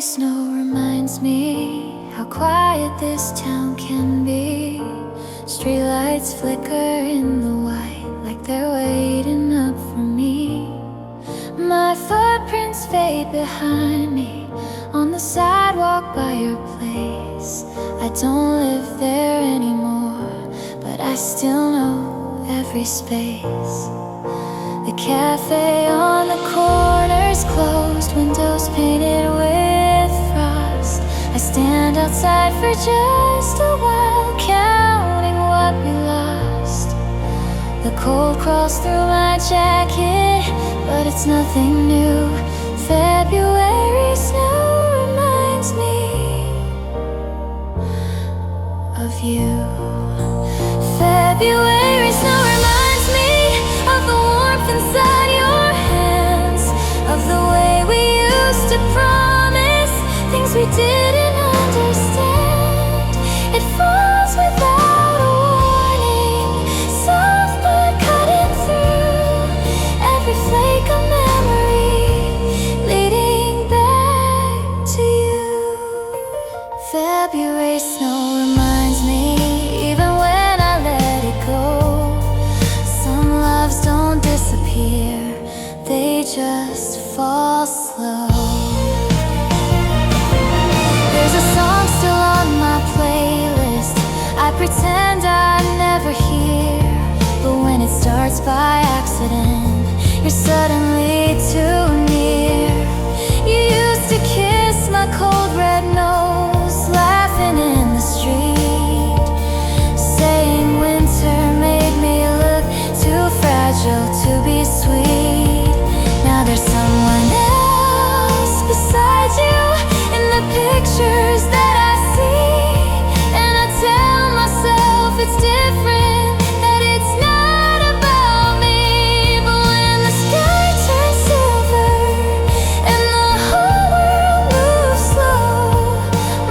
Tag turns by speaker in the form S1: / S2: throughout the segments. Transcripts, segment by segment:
S1: snow reminds me how quiet this town can be. Streetlights flicker in the white like they're waiting up for me. My footprints fade behind me on the sidewalk by your place. I don't live there anymore, but I still know every space. The cafe on the corner's closed, windows painted with frost. I stand outside for just a while, counting what we lost. The cold crawls through my jacket, but it's nothing new. February snow reminds me of you. February snow reminds me of the warmth inside your hands, of the way we used to promise things we didn't understand. It falls without a warning, soft but cutting through every flake of memory, leading back to you. February snow reminds me, even when I let it go, some loves don't disappear, they just fall slow. There's a song still on my playlist I pretend I never hear, but when it starts by accident, you're suddenly too near. You used to kiss my cold red nose, laughing in the street, saying winter made me look too fragile to be sweet. Now there's someone else beside you in the pictures that I see, and I tell myself it's different, that it's not about me. But when the sky turns silver and the whole world moves slow,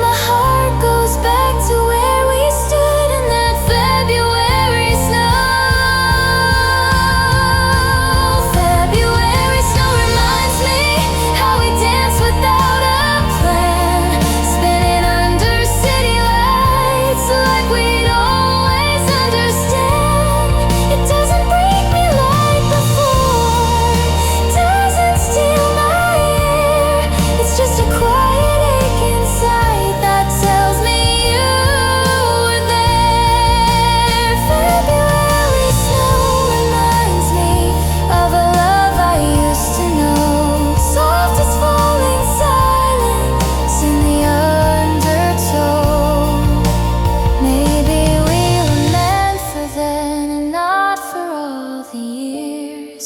S1: my heart goes back to where we stood in that February snow. February snow reminds me how we danced without a plan, spinning under city lights like we'd always understand. It doesn't break me like before, doesn't steal my air. It's just a quiet ache inside that tells me you were there. February snow reminds me of a love I used to know, soft as falling silence in the undertow. Maybe we were meant for then and not for all the years.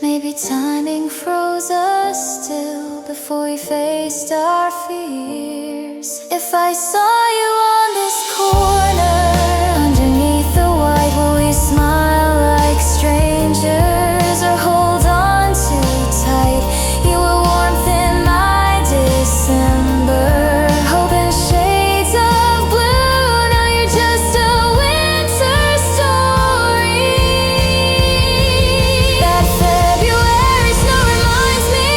S1: Maybe timing froze us still before we faced our fears. If I saw you on this corner underneath the white, will we smile like strangers or hold on too tight? You were warmth in my December, hope in shades of blue. Now you're just a winter story. That February snow reminds me,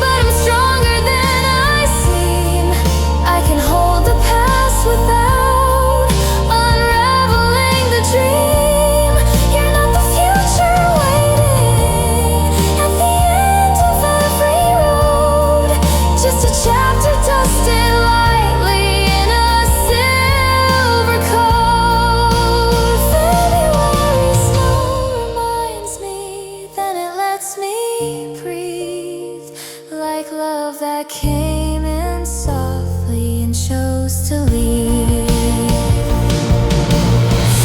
S1: but I'm stronger than I seem. I can hold the past without unraveling the dream. You're not the future waiting at the end of every road, just a chapter dusted lightly in a silver coat. February snow reminds me, then it lets me breathe, like love that came in softly and chose to leave.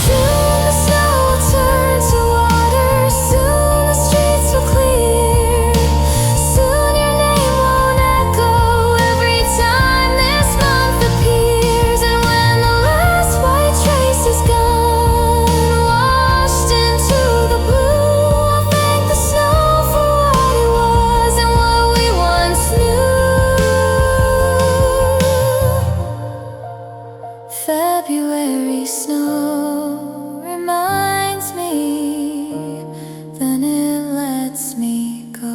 S1: Soon the snow will turn to water, soon the streets will clear, soon your name won't echo every time this month appears. And when the last white trace is gone, washed into the blue, I'll thank the snow for what it was and what we once knew. February snow reminds me, then it lets me go.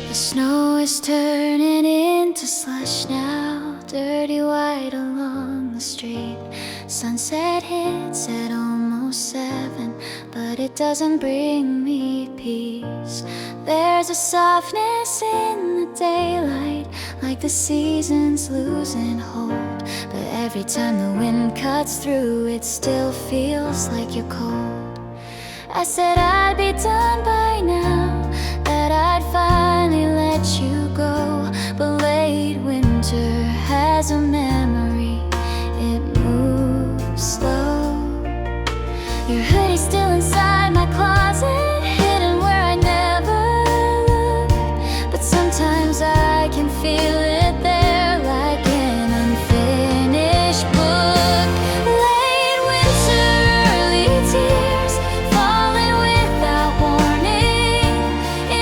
S1: The snow is turning into slush now, dirty white along the street. Sunset hits at almost 7, but it doesn't bring me peace. There's a softness in the daylight, like the seasons losing hold. But every time the wind cuts through, it still feels like you're cold. I said I'd be done by now, that I'd finally let you go. But late winter has a memory, it moves slow. Your hoodie's still inside my closet, hidden where I never look. But sometimes I can feel it there, like an unfinished book. Late winter, early tears, falling without warning,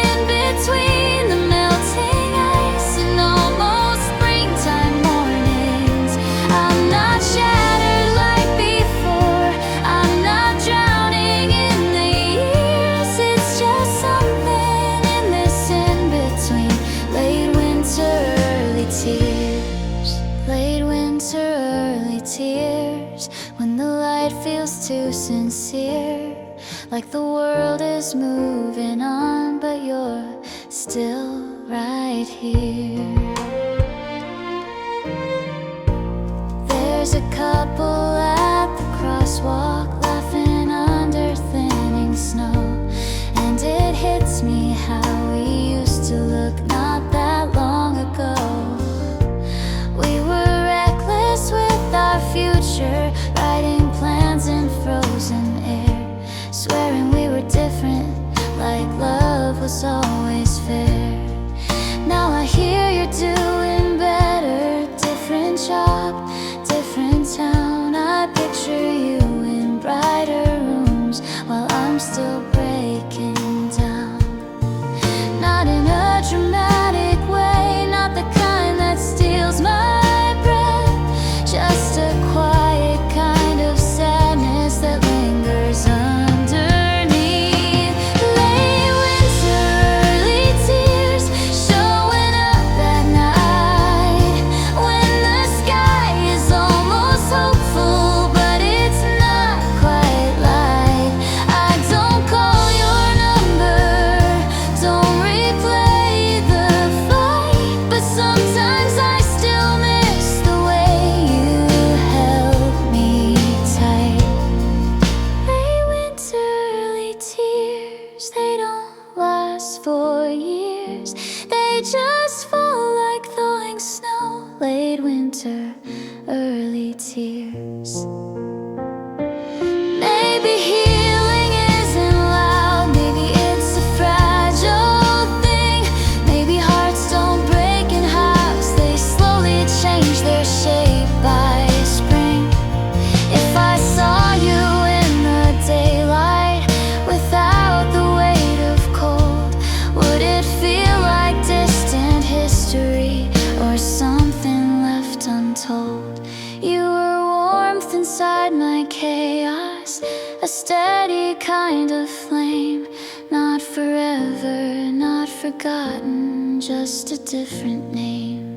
S1: in between the melting ice and almost springtime mornings. I'm not shattered like before, I'm not drowning in the years. It's just something in this in-between. Late winter, early tears. Late winter, early tears, when the light feels too sincere, like the world is moving on, but you're still right here. There's a couple at the crosswalk, laughing under thinning snow. And it hits me how we used to look not that long ago. We were reckless with our future, writing plans in frozen air, swearing we were different, like love was always fair. Now I hear you're doing better, different job, different town. I picture you in brighter rooms while I'm still breaking down. Not in a dramatic way, not the kind that steals my breath, just a quiet kind of sadness that lingers underneath. Late winter, early tears, showing up at night, when the sky is almost hopeful, but it's not quite light. I don't call your number, don't replay the fight, but sometimes I still miss the way you held me tight. Late winter, early tears, they don't last for years, they just fall like thawing snow. Late winter, early tears. Maybe healing isn't loud, maybe it's a fragile thing. Maybe hearts don't break in halves, they slowly change their shape by spring. If I saw you in the daylight, without the weight of cold, would it feel like distant history, or something left untold? You were warmth inside my chaos, a steady kind of flame, not forever, not forgotten, just a different name.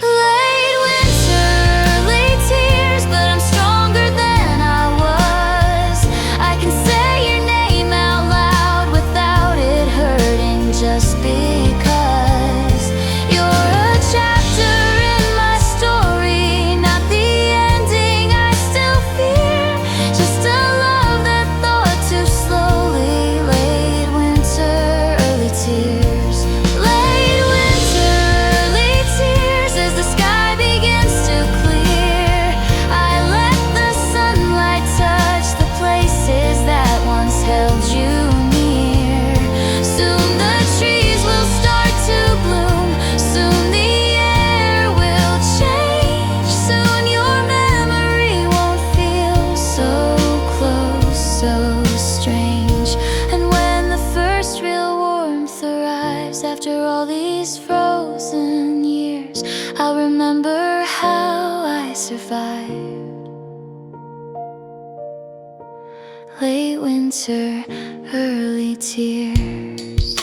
S1: Late winter, early tears, but I'm stronger than I was. I can say your name out loud without it hurting, just because you're a chapter in my story, not the ending I still fear, just a love that thawed too slowly. Late winter, early tears. Late winter, early tears, as the sky begins to clear. I let the sunlight touch the places that once held you near. Soon the trees will start to bloom, soon the air will change, soon your memory won't feel so close, so strange. And when the first real warmth arrives after all these frozen years, I'll remember how I survived. Late winter, early tears.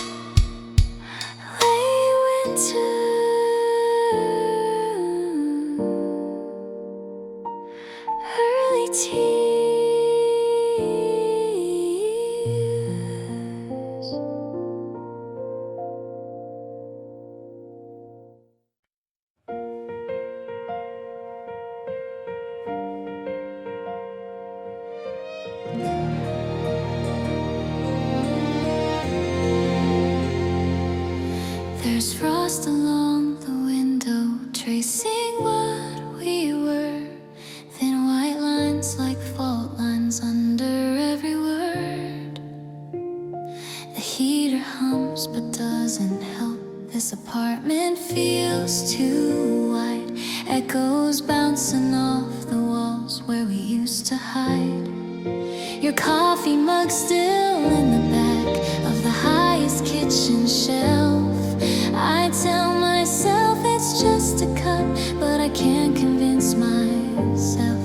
S1: There's frost along the window, tracing what we were. Thin white lines like fault lines under every word. The heater hums but doesn't help. This apartment feels too wide. Echoes bouncing off the walls where we used to hide. Your coffee mug still in the back of the highest kitchen shelf. I tell myself it's just a cut, but I can't convince myself.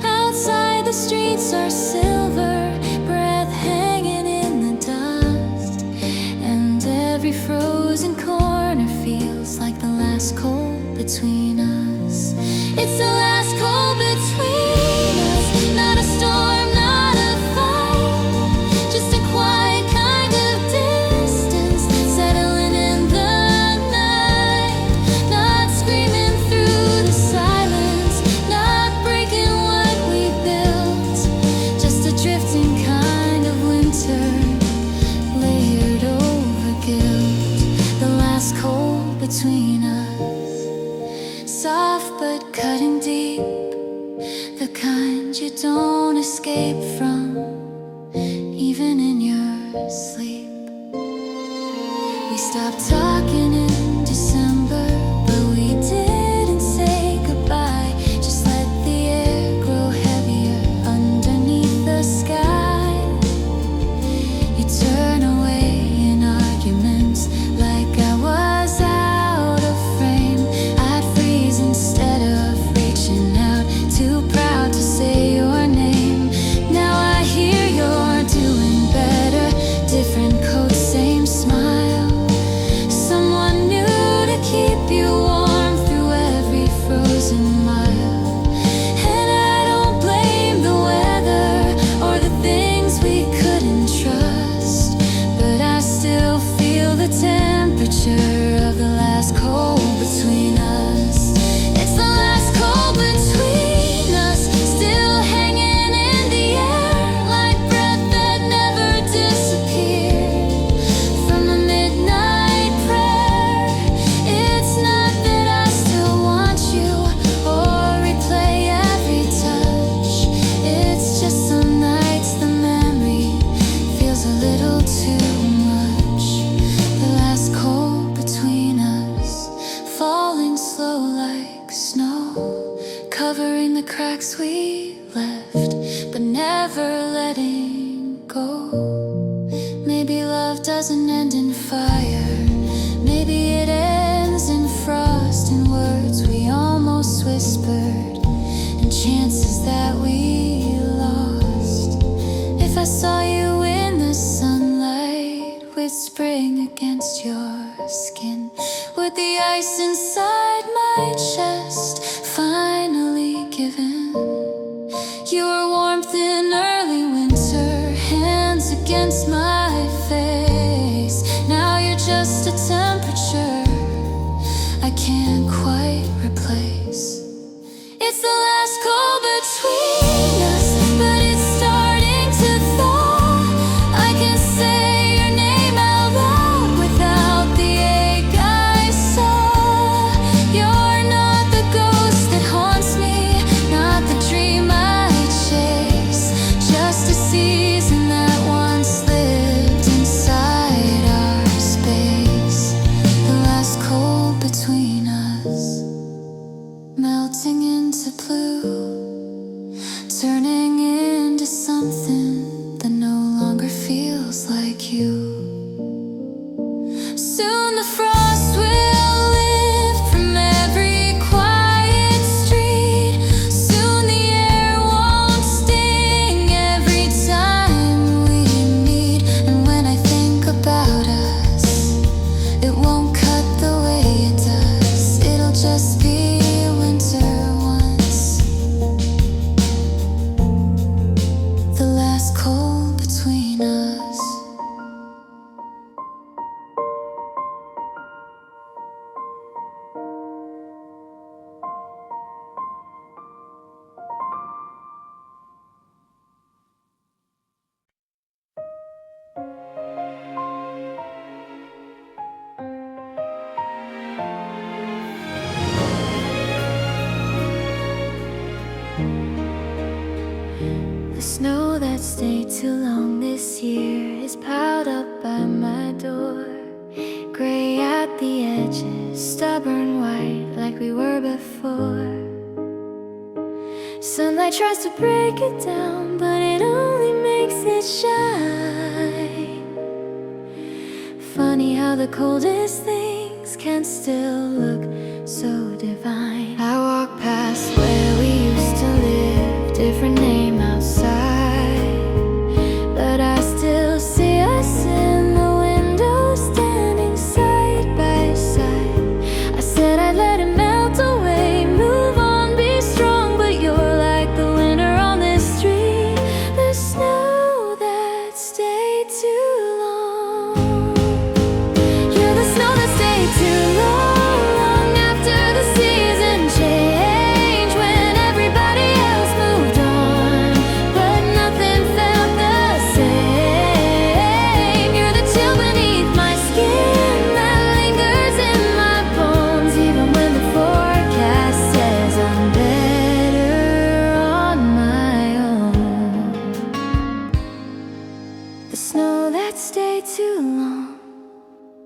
S1: Outside the streets are silver, breath hanging in the dust. And every frozen corner feels like the last cold between us. It's the last cold between us, not a storm, not a fight, just a quiet kind of distance settling in the night. Not screaming through the silence, not breaking what we built, just a drifting kind of winter layered over guilt. The last cold between us, soft but cutting deep, the kind you don't escape from, even in your sleep. We stopped talking in December, but we didn't say goodbye. Just let the air grow heavier underneath the sky. You turn away in arguments like I was out of frame. I'd freeze instead of reaching out, too proud to say your name. Now I hear you're doing better, different coat, same smile. Someone new to keep you warm through every frozen mile. And I don't blame the weather or the things we couldn't trust, but I still feel the temperature of the last cold between us. It's the last cold between us, still hanging in the air like breath that never disappeared from a midnight prayer. It's not that I still want you or replay every touch. It's just some nights the memory feels a little too much. The last cold between us, falling slow like snow, covering the cracks we left, but never letting go. Maybe love doesn't end in fire, maybe it ends in frost and words we almost whispered, and chances that we lost. If I saw you in the sunlight, whispering against your skin, would the ice inside my chest finally give in? You were warmth in early winter, hands against my face. Now you're just a temperature I can't quite replace. It's the last cold between us, but it's starting to thaw. I can say your name out loud without the ache I saw. You're not the ghost that haunts me, not the dream I chase, just a season that once lived inside our space. The last cold between us, we were before. Sunlight tries to break it down, but it only makes it shine. Funny how the coldest things can still look so divine. I walk past where we used to live, different name outside, but I still see us in the window, standing side by side. I said I'd let it melt away, move on, be strong, but you're like the winter on this street, the snow that stayed too long. You're the snow that stayed too long after the season changed, when everybody else moved on, but nothing felt the same. You're the chill beneath my skin that lingers in my bones, even when the forecast says I'm better on my own. The snow that stayed too long,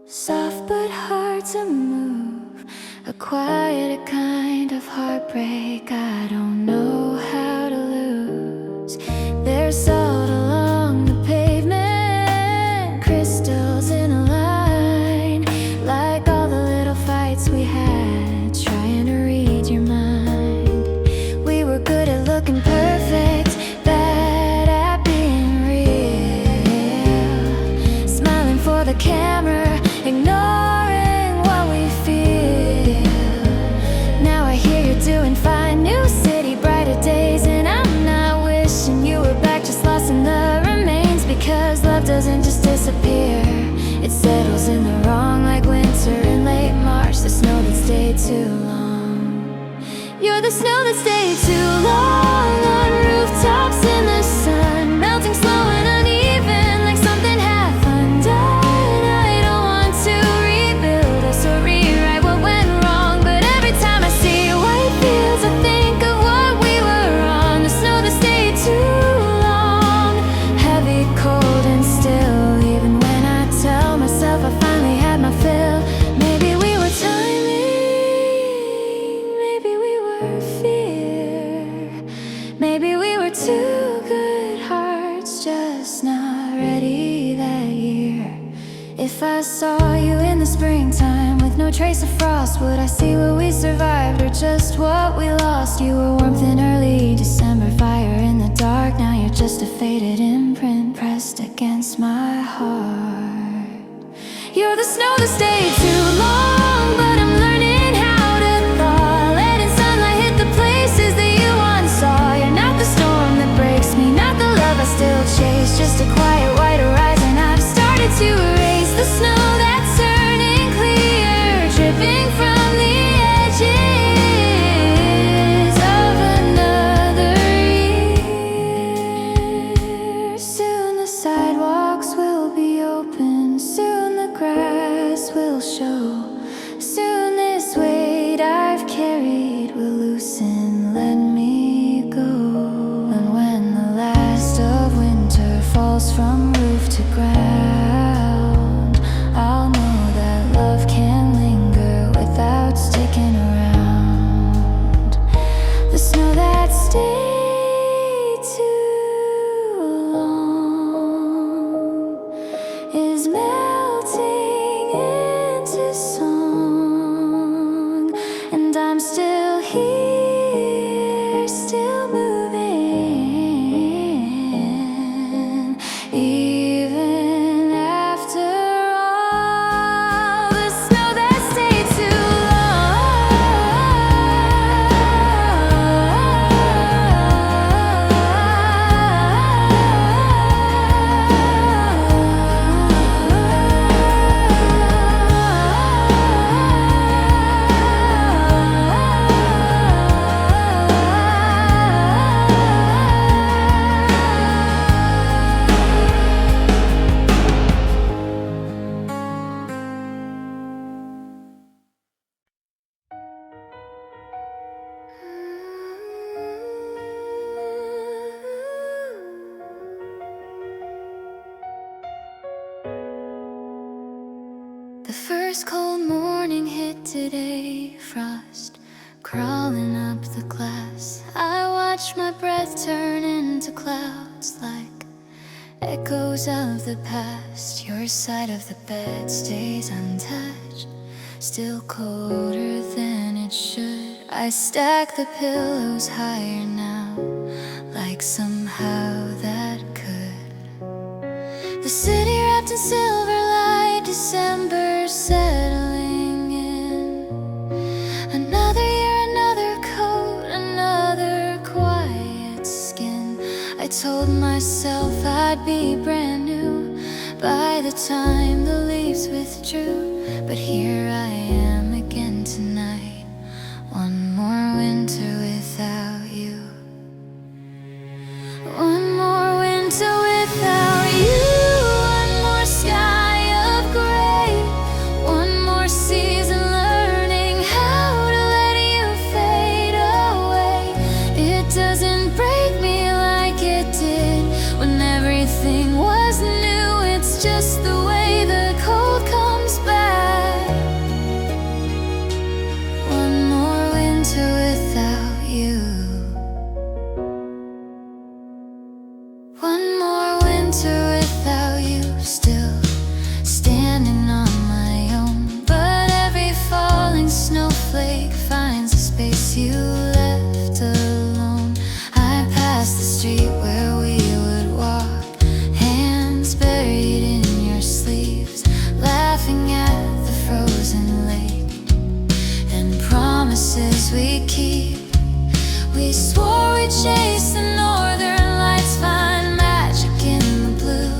S1: soft but hard to move, a quiet kind of heartbreak I don't know how to lose. There's salt along the pavement, crystals in a line, like all the little fights we had, trying to read your mind. We were good at looking perfect, bad at being real, smiling for the camera, ignoring what we feel. Now I hear you're doing fine, new city, brighter days, and I'm not wishing you were back, just lost in the remains, because love doesn't just disappear, it settles in the wrong like winter in late March, the snow that stayed too long. You're the snow that stayed too long on rooftops in the sun, melting slow and uneven like something half undone. I don't want to rebuild us or rewrite what went wrong, but every time I see white fields I think of what we were on. The snow that stayed too long, heavy, cold and still, even when I tell myself I finally had my fill. Maybe we were timing, maybe we were fear, maybe we were two good hearts just not ready that year. If I saw you in the springtime with no trace of frost, would I see what we survived or just what we lost? You were warmth in early December, fire in the dark, now you're just a faded imprint pressed against my heart. You're the snow that stayed too long, but I'm learning how to thaw, letting sunlight hit the places that you once saw. You're not the storm that breaks me, not the love I still chase, just a quiet white horizon I've started to erase. The snow that's turning clear, dripping from the edges of another year. Soon the sidewalks will be open, soon the grass will show, soon this weight I've carried will loosen, let me go. And when the last of winter falls from roof to ground, I'll know that love can linger without sticking around. The snow that stayed too long is melting into song, and I'm still here, still moving, even after all. The snow that stayed too The first cold morning hit today, frost crawling up the glass. I watch my breath turn into clouds like echoes of the past. Your side of the bed stays untouched, still colder than it should. I stack the pillows higher now, like somehow that could. The city wrapped in silver light, December settling in. Another year, another coat, another quiet skin. I told myself I'd be brand new by the time the leaves withdrew. But here I am again tonight, one more winter without you. One more winter without you. One more sky of gray. One more season learning how to let you fade away. It doesn't break me like it did when everything was new. It's just the way the cold comes back. One more winter without you. One more winter without you. Still standing on my own, but every falling snowflake finds a space you left alone. I passed the street where we would walk, hands buried in your sleeves, laughing at the frozen lake and promises we keep. We swore we'd chase the northern lights, find magic in the blue.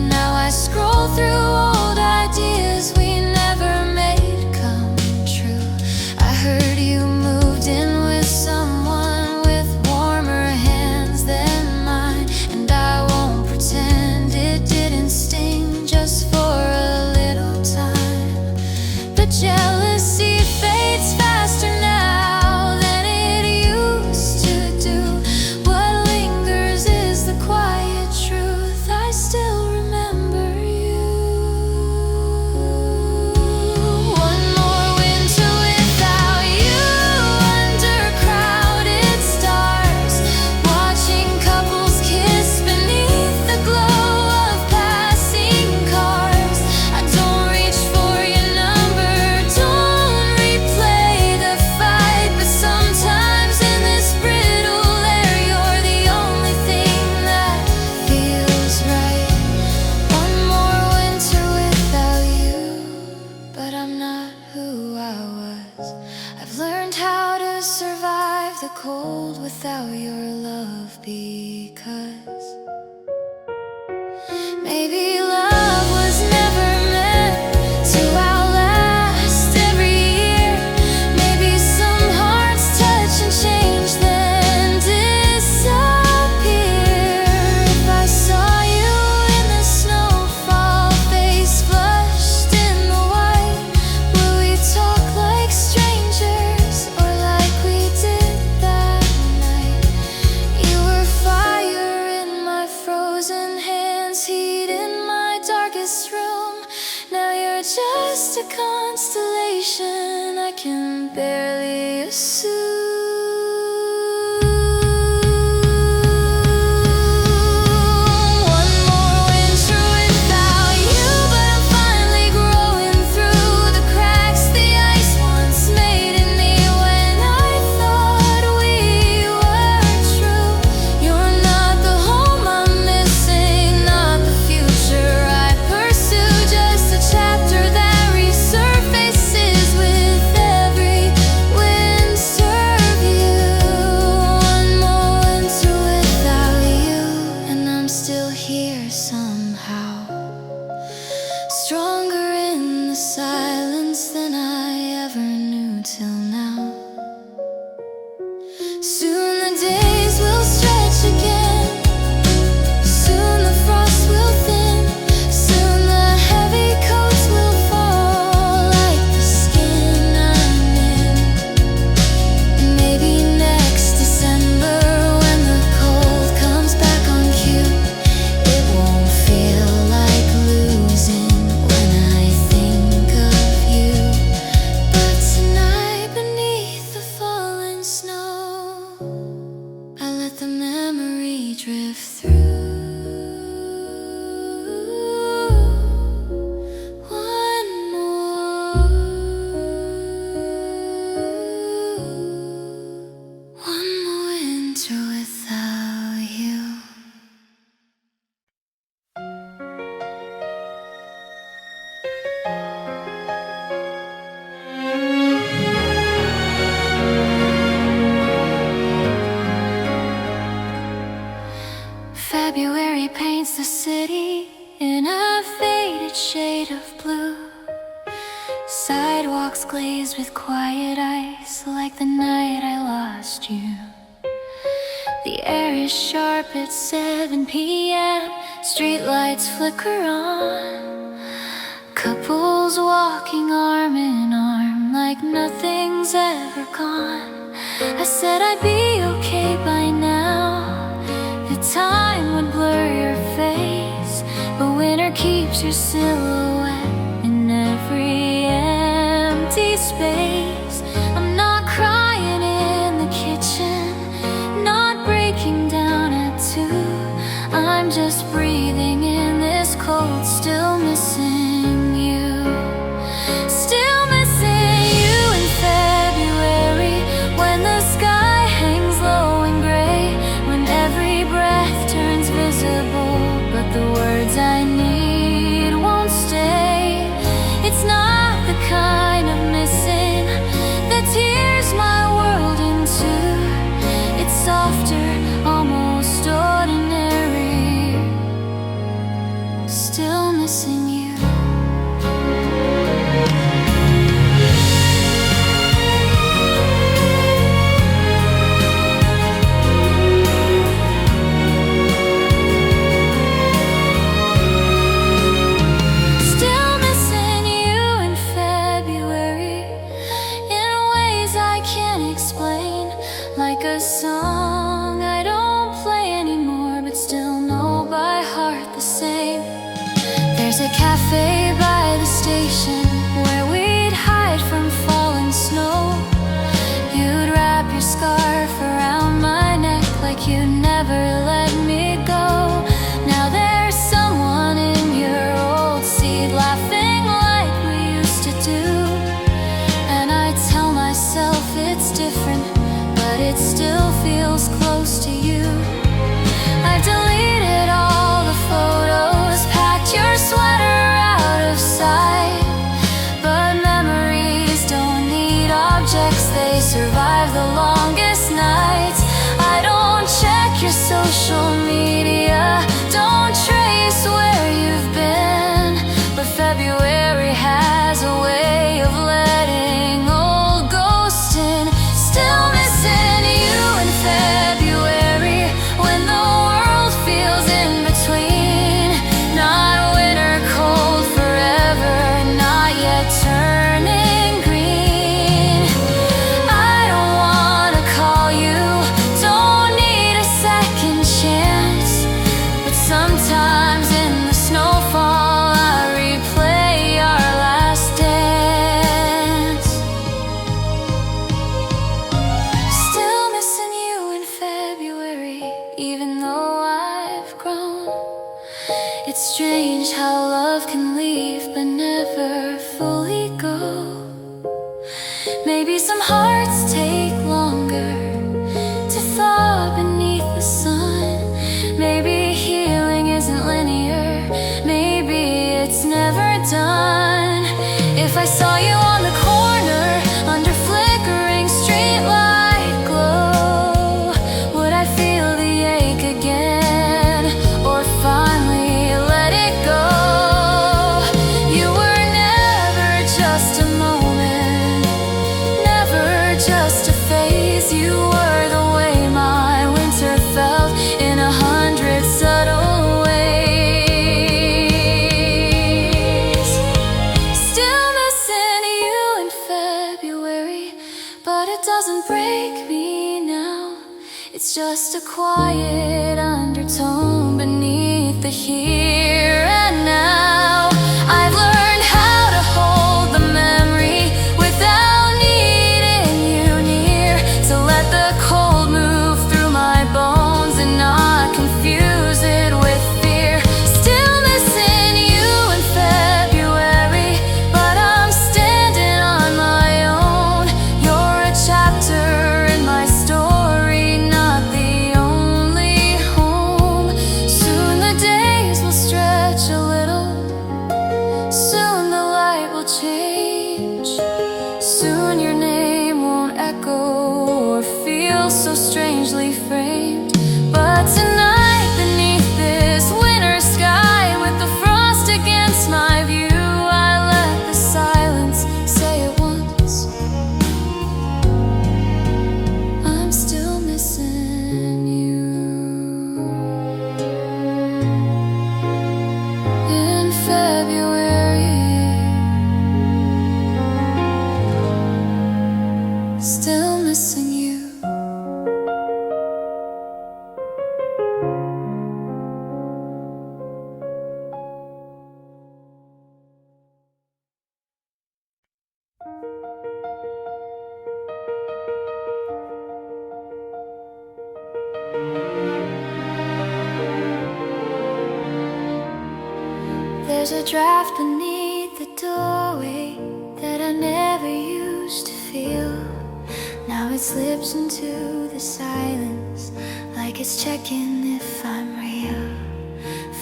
S1: Now I scroll through old ideas we never made come true. I heard you moved in with someone with warmer hands than mine, and I won't pretend it didn't sting just for a little time. But jealousy fades faster now than it used to do. What lingers is the quiet truth. I still remember you. One more winter without you, under crowded stars, watching couples kiss beneath the glow of passing cars. I don't reach for your number, don't replay the fight, but sometimes in this brittle air you're the only thing that feels right. One more winter without you, but I'm not who I was. I've learned how to survive the cold without your love, because maybe love was never meant to outlast every year. Maybe some hearts touch and change, then disappear. If I saw you in the snowfall, face flushed in the white, would we talk like strangers or like we did that night? You were fire in my frozen hands, heat in my darkest room. Now you're just a constellation I can barely assume. One more winter without you, but I'm finally growing through the cracks the ice once made in me when I thought we were true. You're not the home I'm missing, not the future I pursue, just a chapter that resurfaces with every winter. paints the city in a faded shade of blue. Sidewalks glazed with quiet ice, like the night I lost you. The air is sharp at 7 p.m. Streetlights flicker on. Couples walking arm in arm like nothing's ever gone. I said I'd be okay by now. The time would blur your face, but winter keeps your silhouette in every empty space. I'm not crying in the kitchen, not breaking down at 2. I'm just breathing in this cold, still missing you. Still missing you in February, when the sky hangs low and gray, when every breath turns visible, but the words I need won't stay. It's not the kind of missing that tears my world into. It's softer, almost ordinary. Still missing you. Still missing you in February, in ways I can't explain. Like a song I don't play anymore, but still know by heart the same. There's a cafe by the station where we'd hide from falling snow. You'd wrap your scarf around my neck like you never let me go. Now there's someone in your old seat laughing like we used to do. And I tell myself it's different, but it still feels close to you. I've deleted all the photos, packed your sweater out of sight. But memories don't need objects, they survive the longest nights. I don't check your social media, don't trace where you've been. But February has a way of letting old ghosts in. Still missing you in February, when the world feels in between. Not winter cold forever, not yet turning green. I don't wanna call you, don't need a second chance. But sometimes in the snowfall I replay our last dance. Still missing you in February, even though I've grown. It's strange how love can leave but never fully go. Maybe some hearts take longer to thaw beneath the sun. Maybe healing isn't linear, maybe it's never done. If I saw you on the corner under flickering streetlight glow, would I feel the ache again, or finally let it go? You were never just a moment, never just a phase. You were the way my winter felt in 100 subtle ways. Still missing you in February, but it doesn't break me now. It's just a quiet undertone beneath the here and now. I've learned how to hold the memory without needing you near, to let the cold move through my bones and not confuse it with fear. Still missing you in February, but I'm standing on my own. You're a chapter in my story, not the only home. Soon the days will stretch There's a draft beneath the doorway that I never used to feel. Now it slips into the silence like it's checking if I'm real.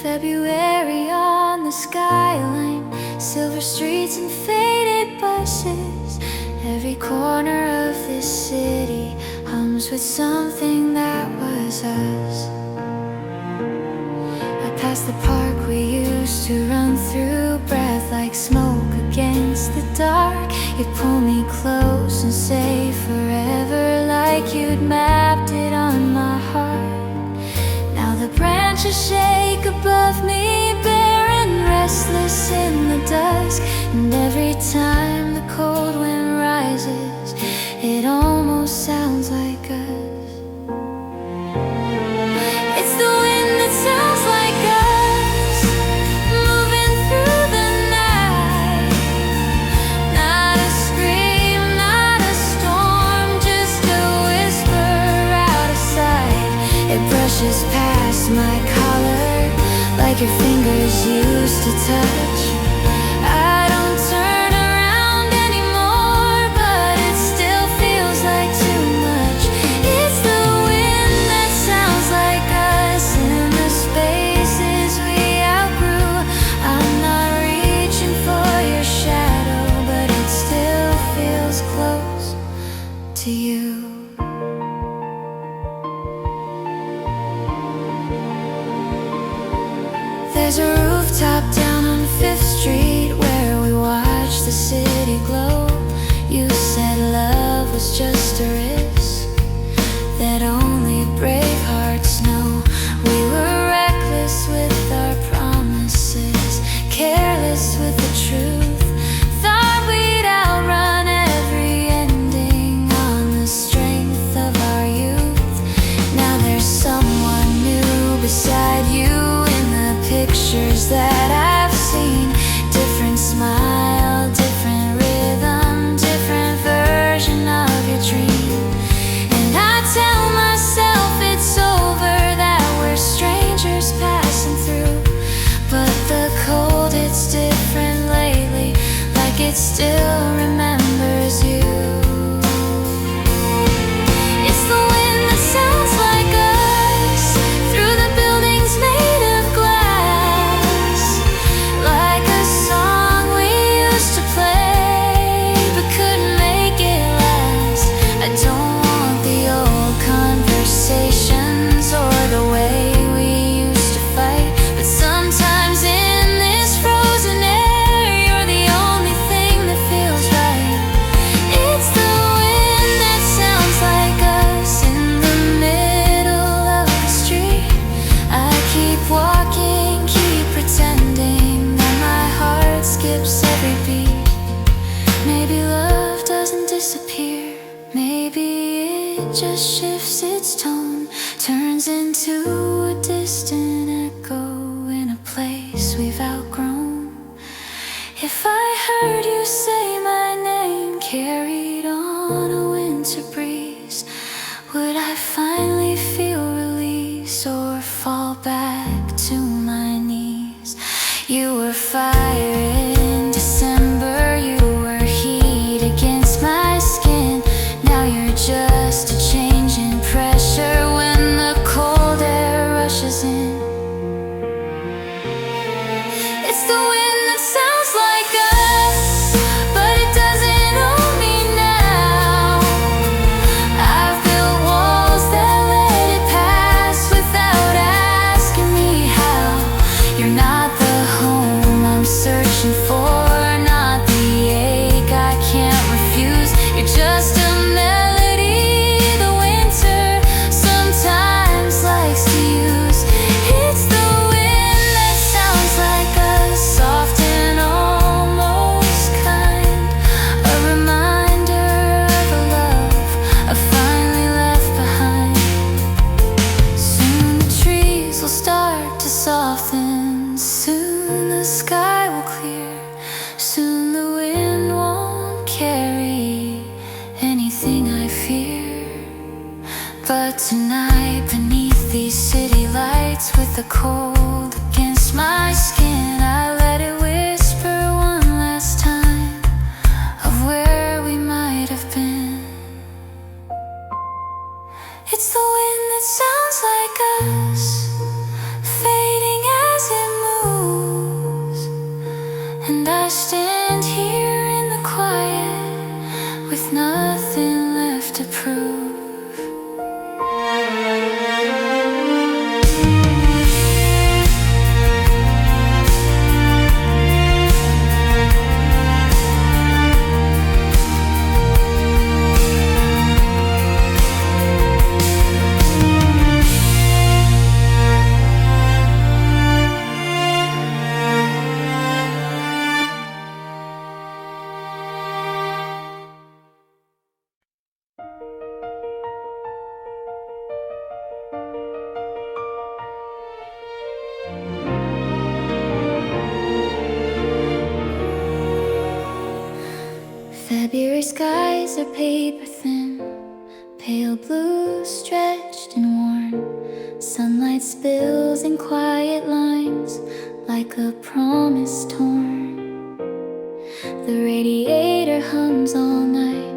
S1: February on the skyline, silver streets and faded buses. Every corner of this city hums with something that was us. Past the park we used to run through, breath like smoke against the dark. You pull me close and say forever, like you'd mapped it on my heart. Now the branches shake above me, bare and restless in the dusk. And every time the cold wind rises, it almost sounds like us. It's the wind that sounds like us, moving through the night. Not a scream, not a storm, just a whisper out of sight. It brushes past my collar like your fingers used to touch. I don't turn around anymore, but it still feels like too much. It's the wind that sounds like us in the spaces we outgrew. I'm not reaching for your shadow, but it still feels close to you. There's a rooftop down on 5th Street where we watched the city glow. You said love was just a risk that only brave hearts know. We were reckless with our promises, careless with the truth. Thought we'd outrun every ending on the strength of our youth. Now there's someone new beside you in the pictures that I've seen. Different smile, different rhythm, different version of your dream. And I tell myself it's over, that we're strangers passing through. But the cold hits different lately, like it still remembers you. It's the wind that sounds like us through the buildings made of glass, like a song we used to play but couldn't make it last. I don't want the old conversations or the way we used to fight, but sometimes in this frozen air, you're the only thing that feels right. It's the wind that sounds like us in the middle of the street. I keep walking, keep pretending that my heart skips every beat. Maybe love doesn't disappear, maybe it just shifts its tone, turns into a distant echo in a place we've outgrown. If I heard you say my name carried on a winter breeze, would I finally feel release or fall back to my knees? You were fire in December, you were heat against my skin. Now you're just a change in pressure when the cold air rushes in. It's the wind that sounds like us, Tonight beneath these city lights, with the cold against my skin, I let it whisper one last time of where we might have been. It's the wind that sounds like us, fading as it moves, and I stand here in the quiet with nothing left to prove. February skies are paper thin, pale blue stretched and worn. Sunlight spills in quiet lines like a promise torn. The radiator hums all night,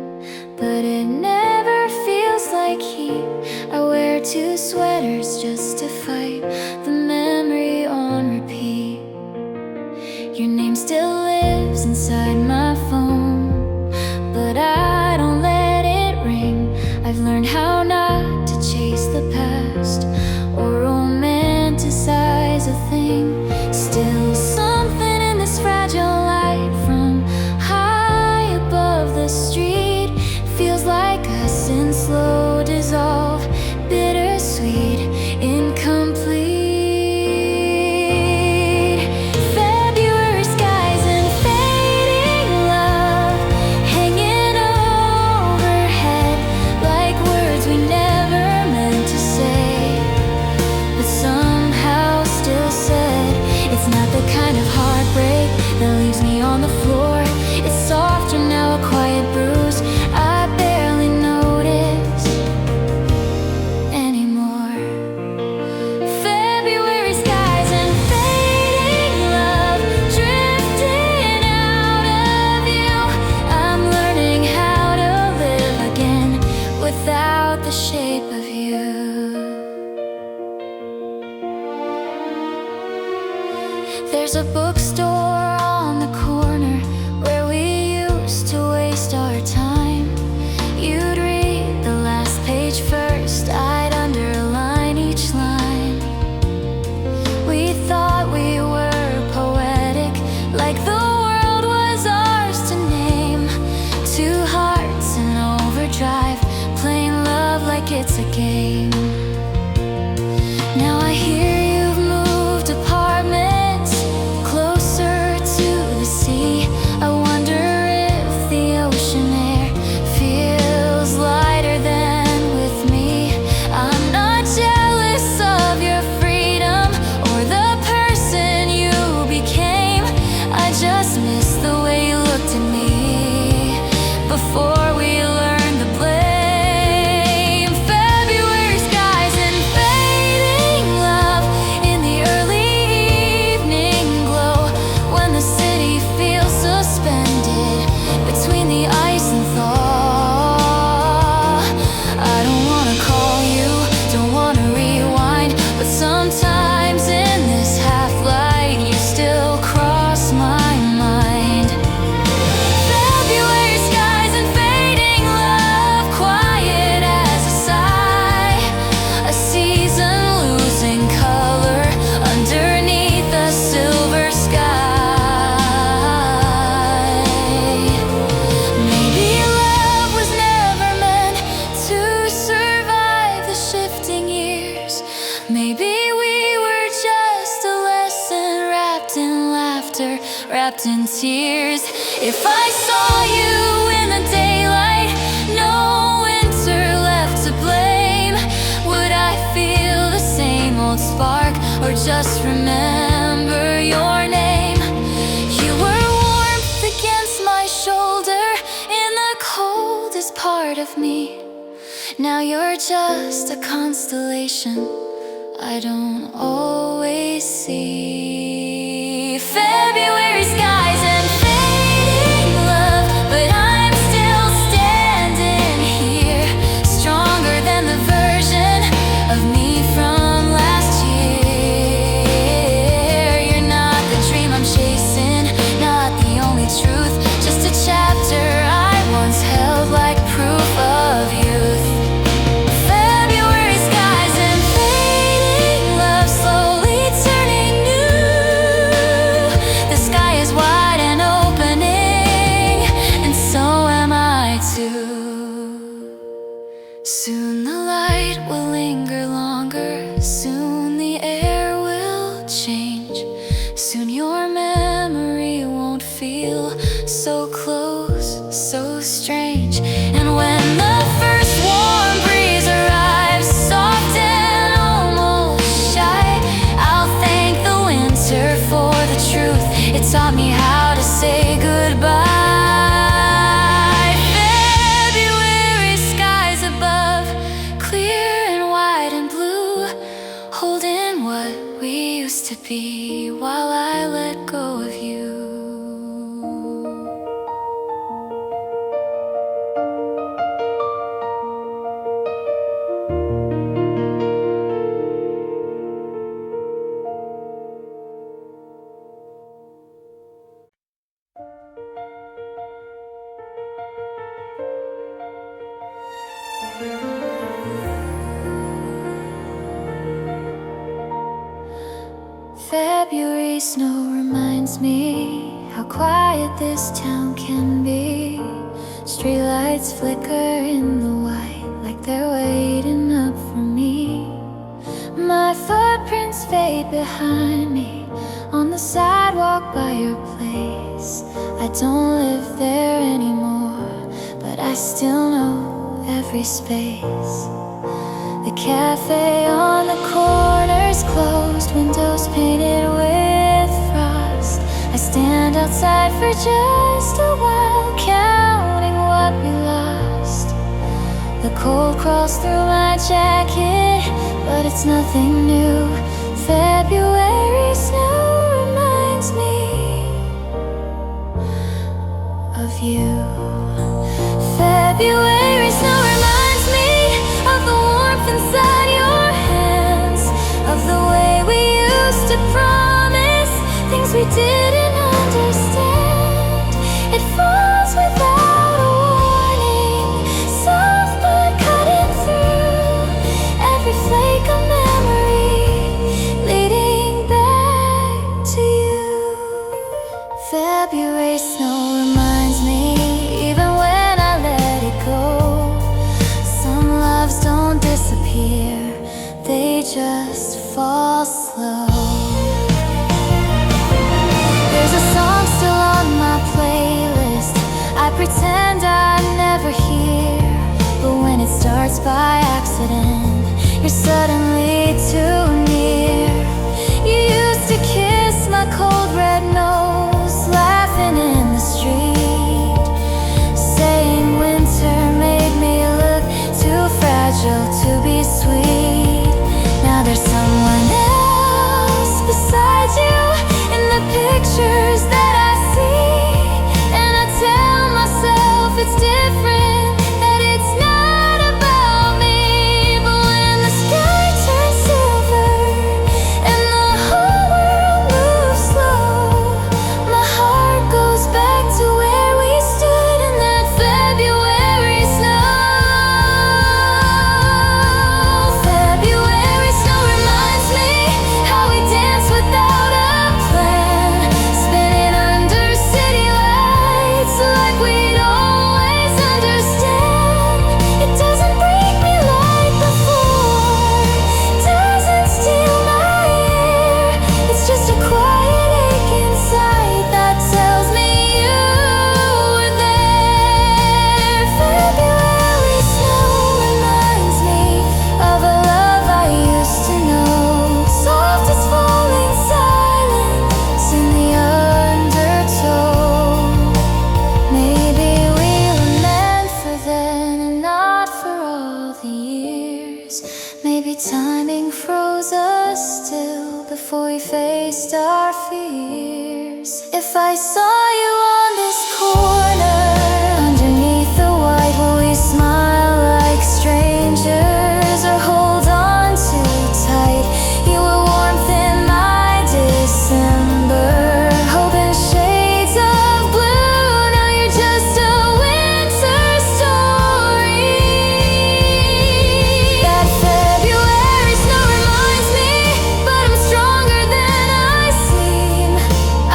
S1: but it never feels like heat. I wear 2 sweaters just to fight the memory on repeat. Your name still lives inside my phone, but I don't let it ring. I've learned how not to chase the past or romanticize a thing. Still something in this fragile light from high above the street feels like us in slow dissolve, bittersweet, incomplete. February skies and fading love hanging overhead like words we never meant to say, but somehow still said. It's not the kind of heartbreak that leaves me on the floor. It's softer now, a quiet bruise I barely notice anymore. February skies and fading love drifting out of you. I'm learning how to live again without the shape of you. There's a bookstore on the corner where we used to waste our time. You'd read the last page first, I'd underline each line. We thought we were poetic, like the world was ours to name. 2 hearts in overdrive, playing love like it's a game. Now I hear you've moved apartments closer to the sea. I wonder if the ocean air feels lighter than with me. I'm not jealous of your freedom or the person you became. I just miss the way you looked at me before we learned the blame. February skies and fading love in the early evening glow, when the city feels suspended between the ice and thaw. I don't wanna call you, don't wanna rewind, but sometimes in this half light you still cross my mind. February skies and fading love, quiet as a sigh, a season losing color underneath a silver sky. Maybe love was never meant to survive the shifting years. Maybe we were just a lesson wrapped in laughter, wrapped in tears. If I saw you in the daylight, no winter left to blame, would I feel the same old spark or just remember your name? You were warmth against my shoulder in the coldest part of me, Now you're just a constellation I don't always see. February skies and fading love, but I'm still standing here, stronger than the version of me from last year. You're not the dream I'm chasing, not the only truth, just a chapter I once held like proof of youth. February skies and fading love, slowly turning new. The sky is wide and opening, and so am I too. Soon the light will linger longer, soon the air will change, soon your memory won't feel so close, so strange. And when the first warm breeze arrives, soft and almost shy, I'll thank the winter for the truth it taught me how to say goodbye. February skies above, clear and white and blue, holding what we used to be while I let go of you. February snow reminds me how quiet this town can be. Streetlights flicker in the white like they're waiting up for me. My footprints fade behind me on the sidewalk by your place. I don't live there anymore, but I still know every space. The cafe on the corner's closed, windows painted with frost. I stand outside for just a while, counting what we lost. The cold crawls through my jacket, but it's nothing new. February snow reminds me of you. February snow reminds me of the warmth inside your hands, of the way we used to promise things we didn't understand. It falls without a warning, soft but cutting through every flake of memory, leading back to you. February snow reminds me, even when I let it go, some loves don't disappear, they just fall slow. There's a song still on my playlist I pretend I never hear, but when it starts by accident, you're suddenly too near. You used to kiss my cold red nose, laughing in the street, saying winter made me look too fragile to be sweet. Now there's someone else beside you in the pictures that I see, and I tell myself it's different, that it's not about me. But when the sky turns silver before we faced our fears. If I saw you on this corner, underneath the white, will we smile like strangers or hold on too tight? You were warmth in my December, hope in shades of blue. Now you're just a winter story. That February snow reminds me, but I'm stronger than I seem.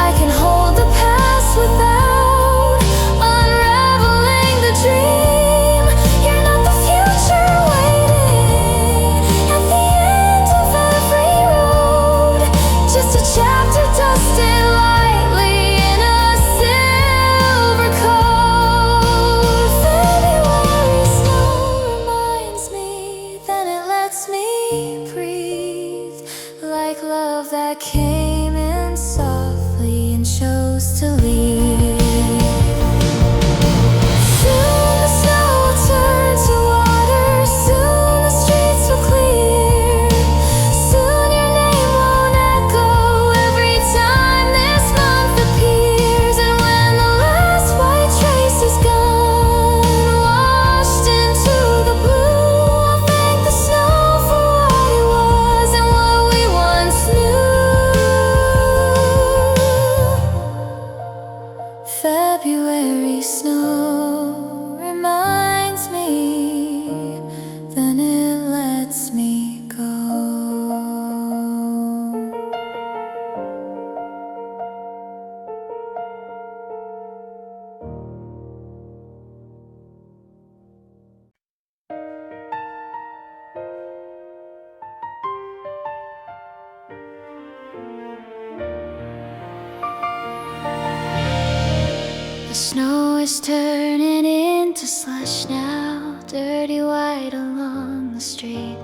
S1: I can hold the past without unraveling the dream. You're not the future waiting at the end of every road, just a chapter dusted lightly in a silver coat. February snow reminds me, then it lets me breathe, like love that came in softly and chose to leave. Soon the snow will turn to water, soon the streets will clear, soon your name won't echo every time this month appears. And when the last white trace is gone, washed into the blue, I'll thank the snow for what it was and what we once knew. February snow reminds me, then it lets me go. The snow is turning into slush now, dirty white along the street.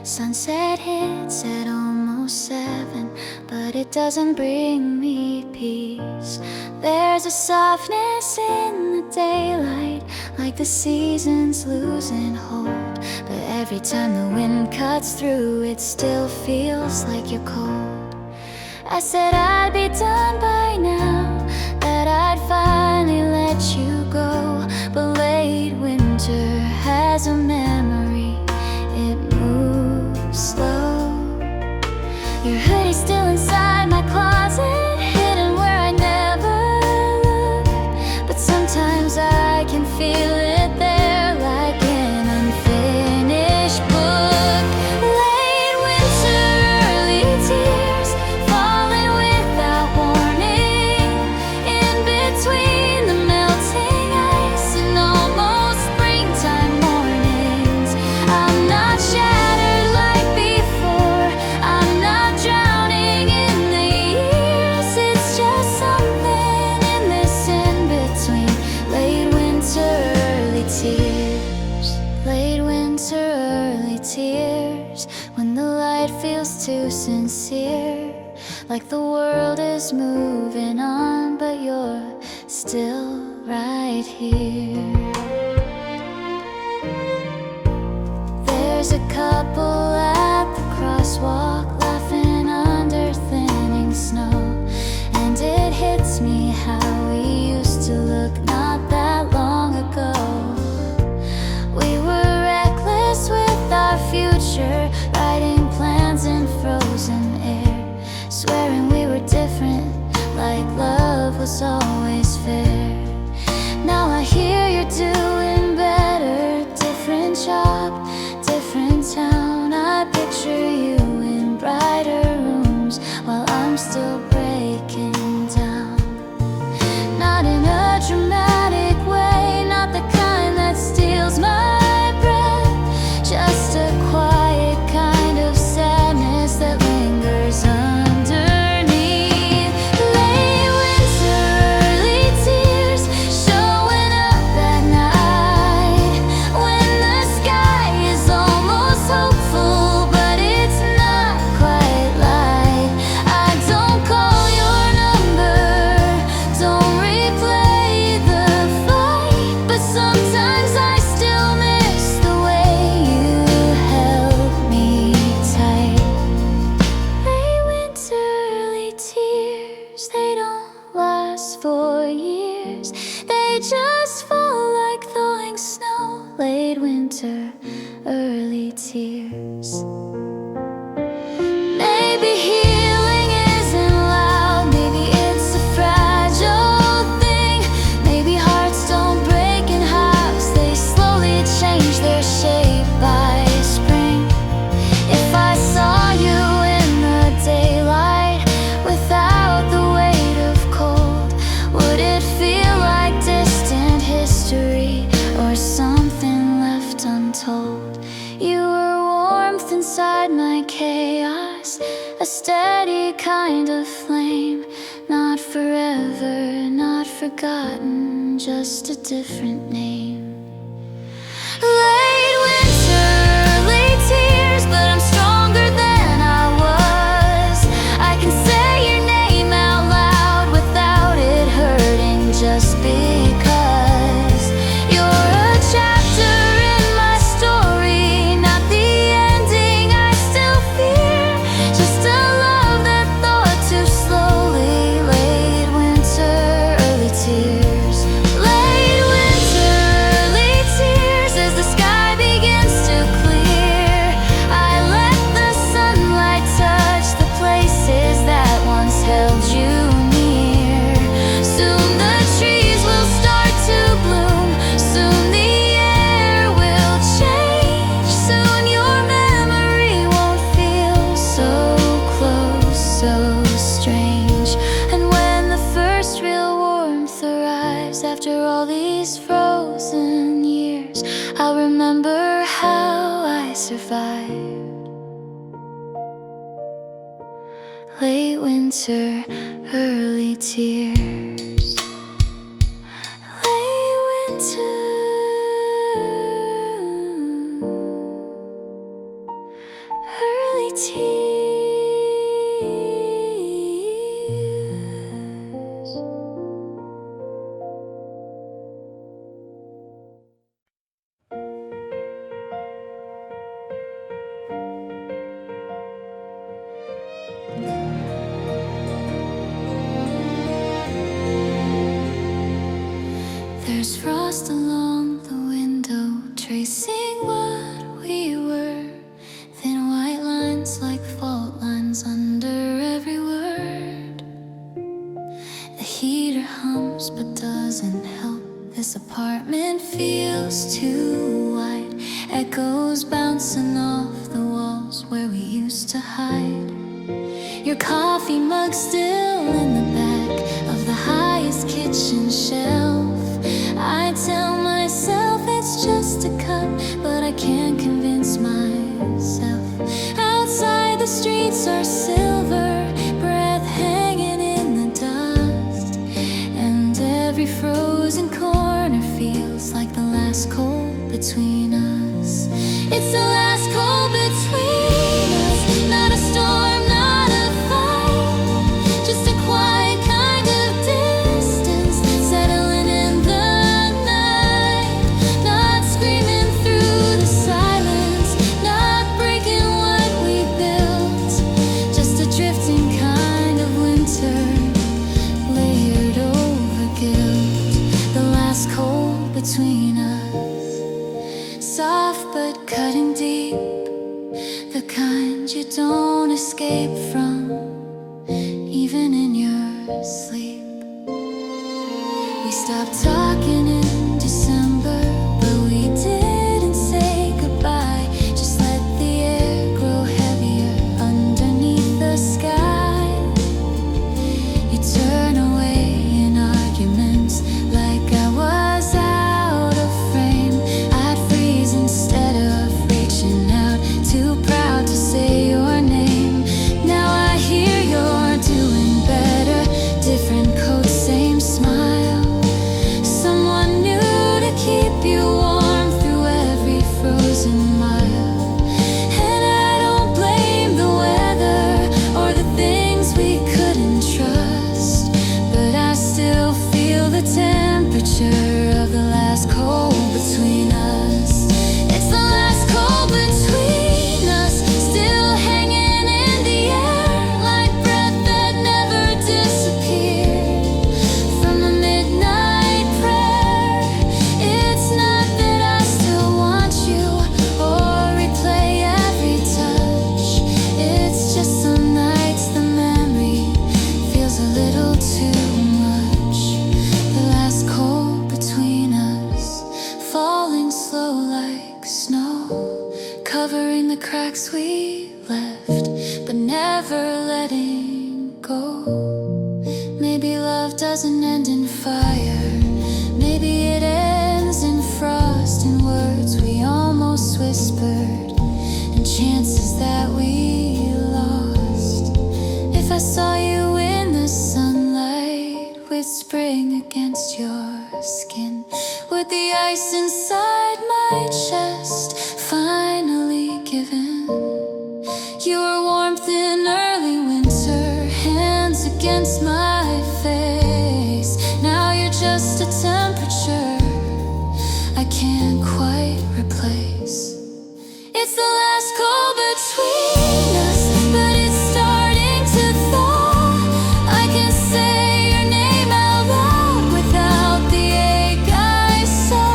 S1: Sunset hits at almost 7, but it doesn't bring me peace. There's a softness in the daylight, like the seasons losing hold. But every time the wind cuts through, it still feels like you're cold. I said I'd be done by now, that I'd finally let you go. But late winter has a memory, it moves slow. Your hoodie's still inside my closet, hidden where I never look. But sometimes I can feel it there, like an unfinished book. Late winter, early tears, falling without warning, in between the melting ice and almost springtime mornings. I'm not shattered like before, I'm not drowning in the years. It's just something in this in-between. Late winter, early tears. Late winter, early tears, when the light feels too sincere, like the world is moving on, but you're still right here. There's a couple at the crosswalk, laughing under thinning snow, and it hits me how we used to look not that long ago. We were reckless with our future, writing plans in frozen air, swearing we were different, like love was always fair. Now I hear you're doing better, different job, different town. forgotten, just a different name. Late winter, late tears, but I'm stronger than I was. I can say your name out loud without it hurting, just because you're a chapter in my story, not the ending I still fear, just a love that thawed too slowly. Late winter, early tears. Late winter, early tears, as the sky begins to clear. I let the sunlight touch the places that once held you near. Soon the trees will start to bloom, soon the air will change, soon your memory won't feel so close, so strange. And when the first real warmth arrives after all these frozen years, I'll remember how I survived. Late winter, early tears. Late winter, early tears. There's frost along the window, tracing what we were. Thin white lines like fault lines under every word. The heater hums but doesn't help. This apartment feels too wide. Echoes bouncing off the walls where we used to hide. Your coffee mug still in the back of the highest kitchen shelf. I tell myself it's just a cup, but I can't convince myself. Outside the streets are silver, breath hanging in the dust, and every frozen corner feels like the last cold between us. It's the last cold between us, not a storm, not a fight, just a quiet kind of distance settling in the night, not screaming through the silence, not breaking what we built, just a drifting kind of winter layered over guilt. The last cold between us, soft but cutting deep, the kind you don't escape from, even in your sleep. We stopped talking in December, but we didn't say goodbye. Just let the air grow heavier underneath the sky. You turn away in arguments like I was out of frame. I'd freeze instead of reaching out, too proud to say your name. Now I hear you're doing better, different coat, same smile. Someone new to keep you warm through every frozen mile. And I don't blame the weather or the things we couldn't trust, but I still feel the temperature of the last cold between us. It's the last cold between us, still hanging in the air like breath that never disappeared from a midnight prayer. It's not that I still want you or replay every touch. It's just some nights the memory feels a little too much. The last cold between us, falling slow like snow, covering the cracks we left, but never letting go. Maybe love doesn't end in fire, maybe it ends in frost and words we almost whispered, and chances that we lost. If I saw you in the sunlight with spring against the ice inside my chest finally given. You were warmth in early winter, hands against my face. Now you're just a temperature I can't quite replace. It's the last call between us, but it's starting to thaw. I can say your name out loud without the ache I saw.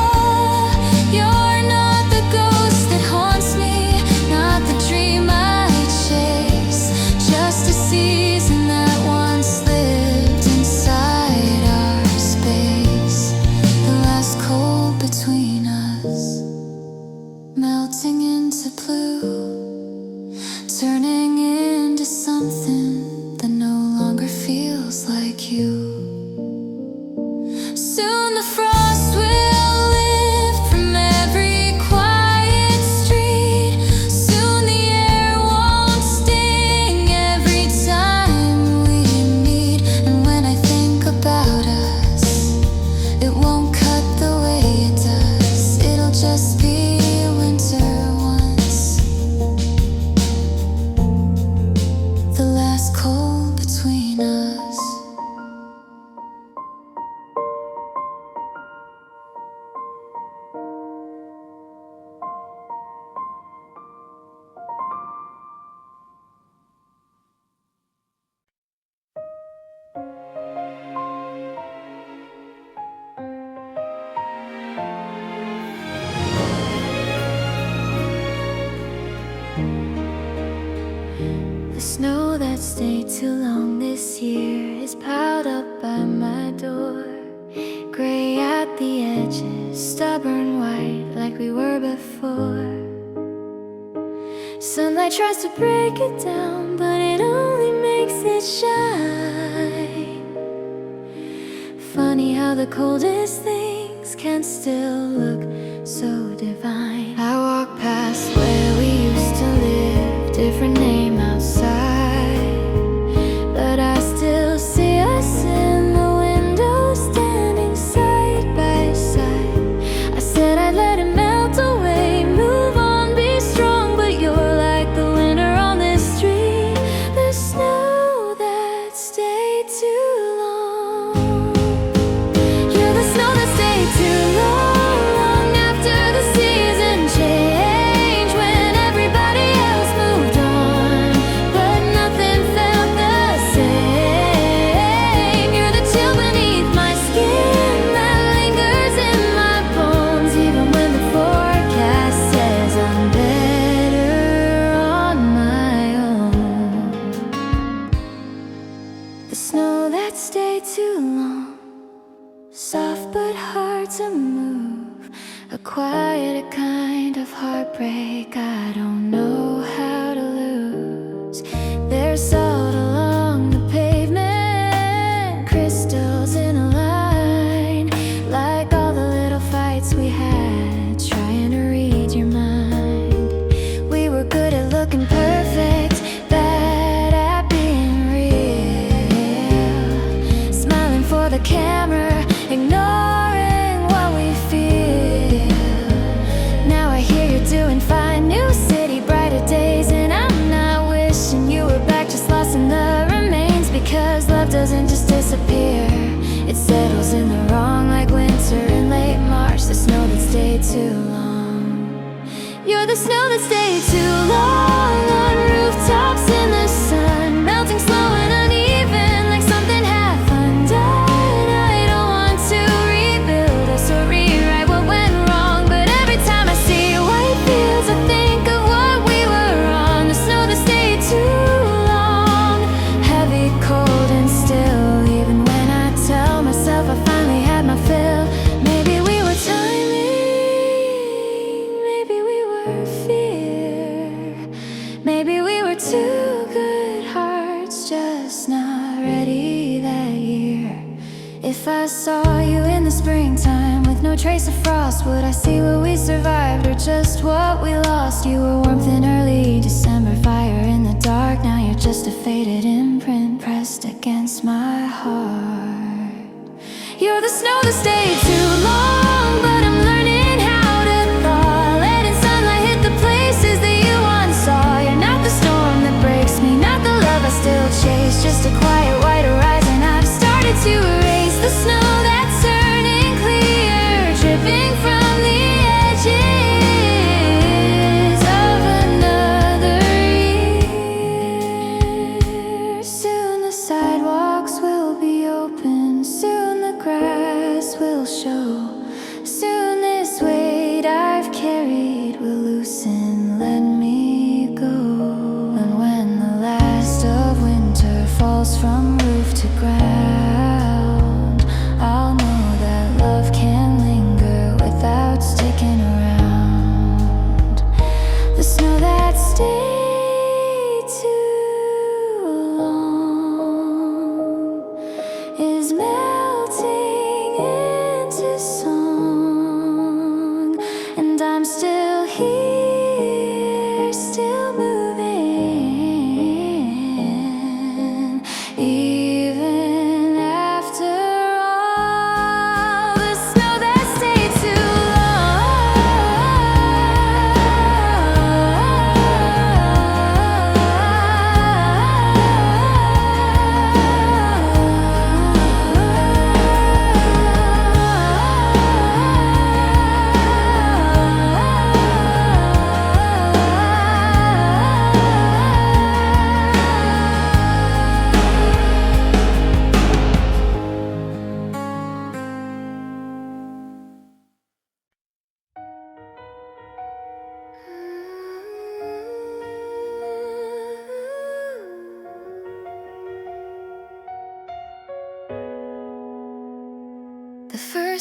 S1: You're not the ghost that haunts me, not the dream I chase, just a season that once lived inside our space. The last cold between us, melting into blue, turning into something that no longer feels like you. Soon the frost will lift from every quiet street. Soon the air won't sting every time we meet. And when I think about us, it won't cut the way it does. It'll just be winter once. The last cold between us. The snow that stayed too long this year is piled up by my door. Gray at the edges, stubborn white like we were before. Sunlight tries to break it down, but it only makes it shine. Funny how the coldest things can still look so divine. I walk past where we used to live, different name outside, but I still see us in the window standing side by side. I said I'd let it melt away, move on, be strong, but you're like the winter on this street, the snow that stayed too long. You're the snow that stayed too long after the season changed, when everybody else moved on, but nothing felt the same. You're the chill beneath my skin that lingers in my bones, even when the forecast says I'm better on my own. The snow that stayed too long, soft but hard to move, a quiet kind of heartbreak I don't know how to lose. There's salt along the pavement, crystals in a line, like all the little fights we had, trying to read your mind. We were good at looking perfect, bad at being real, smiling for the camera, ignoring what we feel. Now I hear you're doing fine, new city, brighter days, and I'm not wishing you were back, just lost in the remains, because love doesn't just disappear, it settles in the wrong like winter in late March, the snow that stayed too long. You're the snow that stayed too long on rooftops in the sun, melting slow and uneven like something half undone. I don't want to rebuild us or rewrite what went wrong, but every time I see white fields I think of what we were on. The snow that stayed too long, heavy, cold and still, even when I tell myself I finally had my fill. Maybe we were timing, maybe we were fear, maybe we were two good hearts just not ready that year. If I saw you in the springtime with no trace of frost, would I see what we survived or just what we lost? You were warmth in early December, fire in the dark, now you're just a faded imprint pressed against my heart. You're the snow that stayed too long, but I'm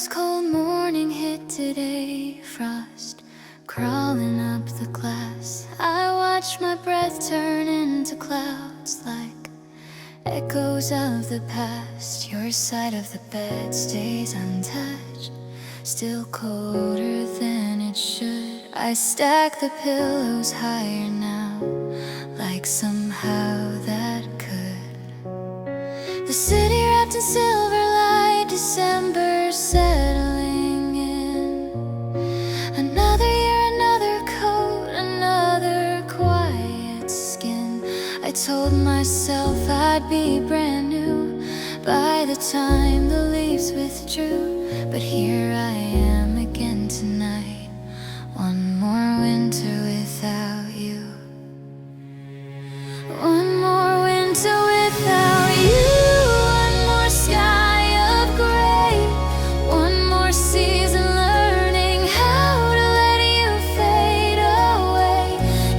S1: first cold morning hit today, frost crawling up the glass. I watch my breath turn into clouds like echoes of the past. Your side of the bed stays untouched, still colder than it should. I stack the pillows higher now, like somehow that could. The city wrapped in silver light, December settling in. Another year, another coat, another quiet skin. I told myself I'd be brand new by the time the leaves withdrew. But here I am again tonight, one more winter without you. One more winter without you. One more sky of gray. One more season learning how to let you fade away.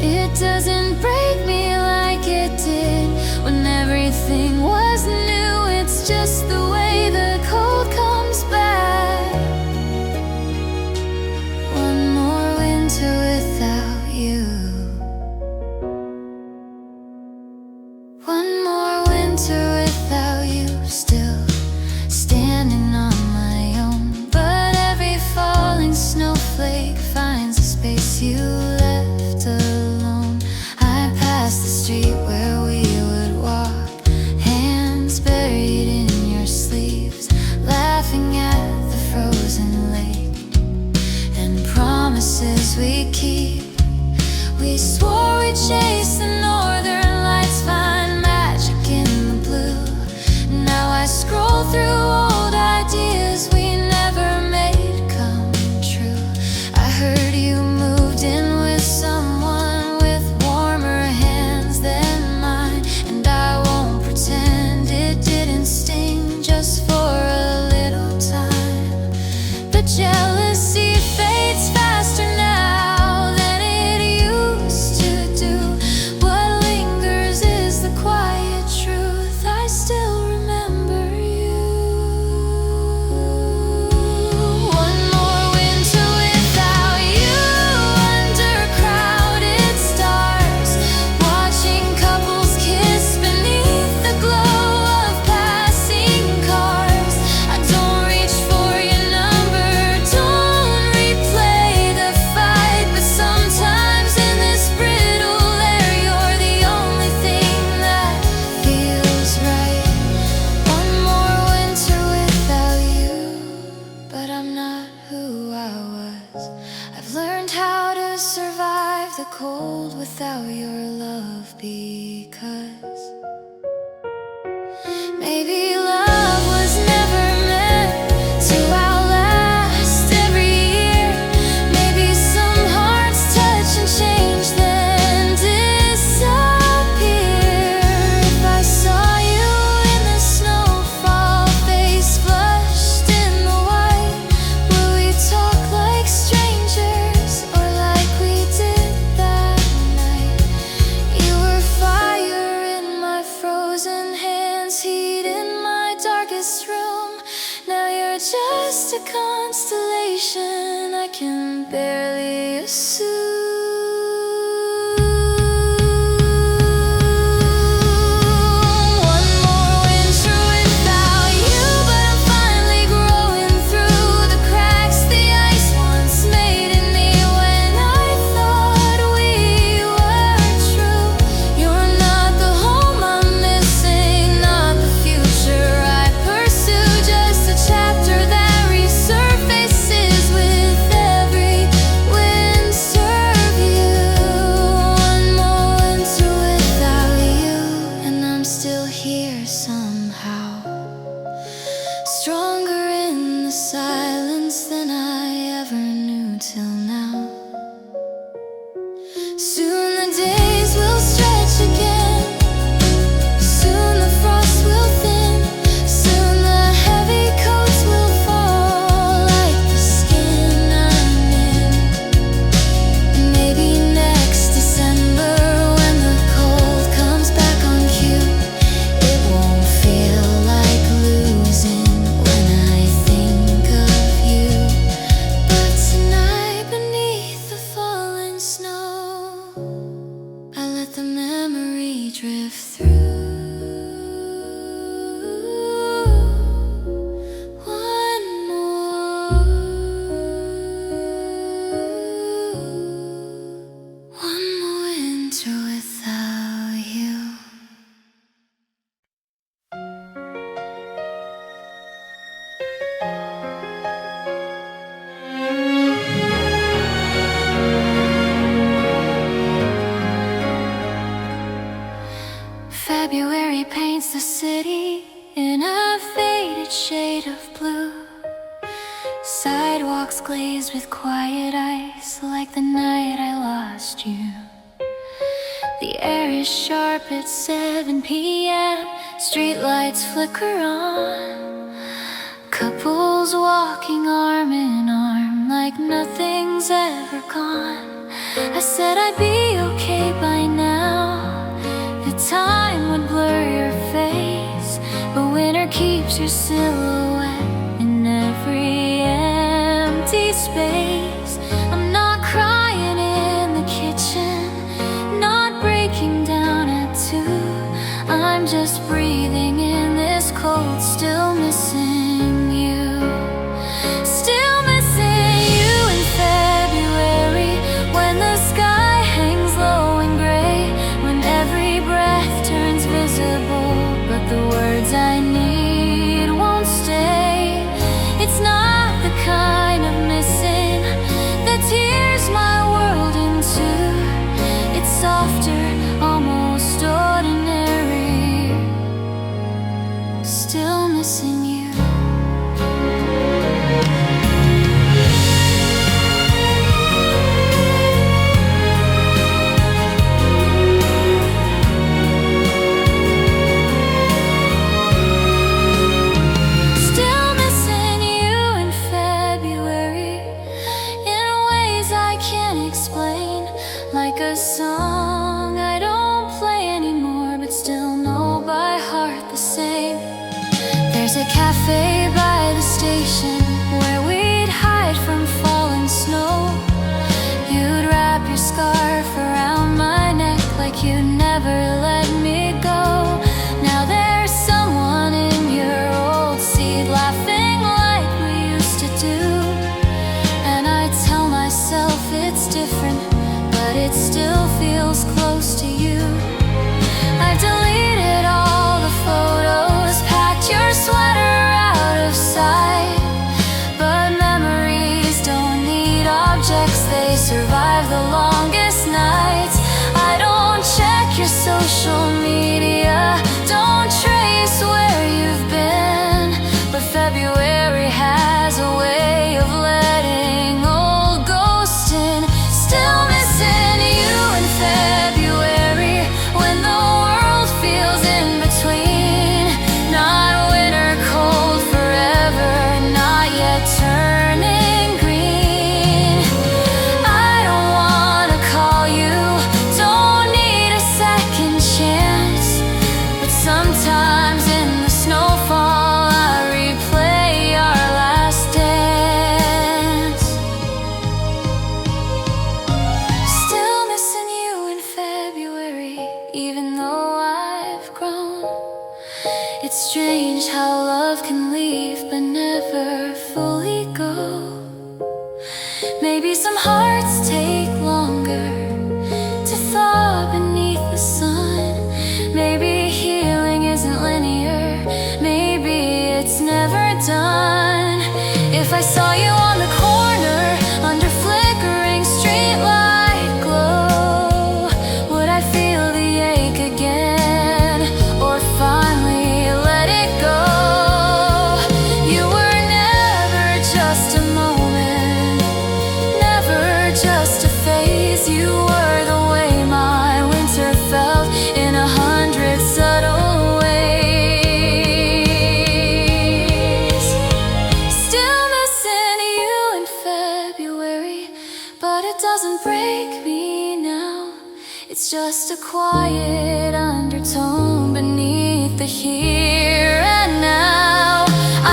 S1: It doesn't break me like it did when everything was new. It's just the way the cold comes back. One more winter without you. One more winter without you. Still standing on my own, but every falling snowflake finds a space you left alone. I passed the street where we would walk, hands buried in your sleeves, laughing at the frozen lake and promises we keep. We swore we'd chase the northern lights, find magic in the blue. Now I scroll through old ideas we never made come true. I heard you moved in with someone with warmer hands than mine, and I won't pretend it didn't sting just for a little time. But jealousy fades faster now than it used to do. What lingers is the quiet truth. I still remember you. One more winter without you, under crowded stars, watching couples kiss beneath the glow of passing cars. I don't reach for your number, don't replay the fight, but sometimes in this brittle air you're the only thing that feels right. One more winter without you, but I'm not who I was. I've learned how to survive the cold without your love, because maybe love was never meant to outlast every year. Maybe some hearts touch and change, then disappear. If I saw you in the snowfall, face flushed in the white, would we talk like strangers or like we did that night? You were fire in my frozen hands, heat in my darkest room. Now you're just a constellation I can barely assume. One more winter without you, but I'm finally growing through the cracks the ice once made in me when I thought we were true. You're not the home I'm missing, not the future I pursue, just a chapter that resurfaces with every winter view. One more winter without you, and I'm still here somehow, stronger in the silence than I ever knew till now. Soon the days will stretch again, soon the frost will thin, soon the heavy coats will fall like the skin I'm in. Maybe next December when the cold comes back on cue, it won't feel like losing when I think of the city in a faded shade of blue. Sidewalks glazed with quiet ice, like the night I lost you. The air is sharp at 7 p.m. Streetlights flicker on. Couples walking arm in arm like nothing's ever gone. I said I'd be okay by now. The time would blur your face, but winter keeps your silhouette in every empty space. I'm not crying in the kitchen, not breaking down at 2. I'm just breathing in this cold, still missing you. Still missing you in February, when the sky hangs low and gray, when every breath turns visible, but the words I need won't stay. It's not the kind of missing that tears my world into. It's softer, almost ordinary. Still missing you. Still missing you in February, in ways I can't explain. Like a song I don't play anymore, but still know by heart the same. There's a cafe by the station where we'd hide from falling snow. You'd wrap your scarf around my neck like you never let me go. Now there's someone in your old seat laughing like we used to do. And I tell myself it's different, but it still feels close to you. I've deleted all the photos, packed your sweater out of sight. But memories don't need objects, they survive the longest nights. I don't check your social media, don't trace where you've been. But February has a way of letting old ghosts in. Still missing you in February, when the world feels in between. Not winter cold forever, not yet turning green. I don't wanna call you, don't need a second chance. But sometimes in the snowfall I replay our last dance. Still missing you in February, even though I've grown. It's strange how love can leave but never fully go. Maybe some hearts take longer to thaw beneath the sun. Maybe healing isn't linear, maybe it's never done. If I saw you on the corner under flickering streetlight glow, would I feel the ache again, or finally let it go? You were never just a moment, never just a phase. You were the way my winter felt in 100 subtle ways. Still missing you in February, but it doesn't break me now. It's just a quiet undertone beneath the here and now.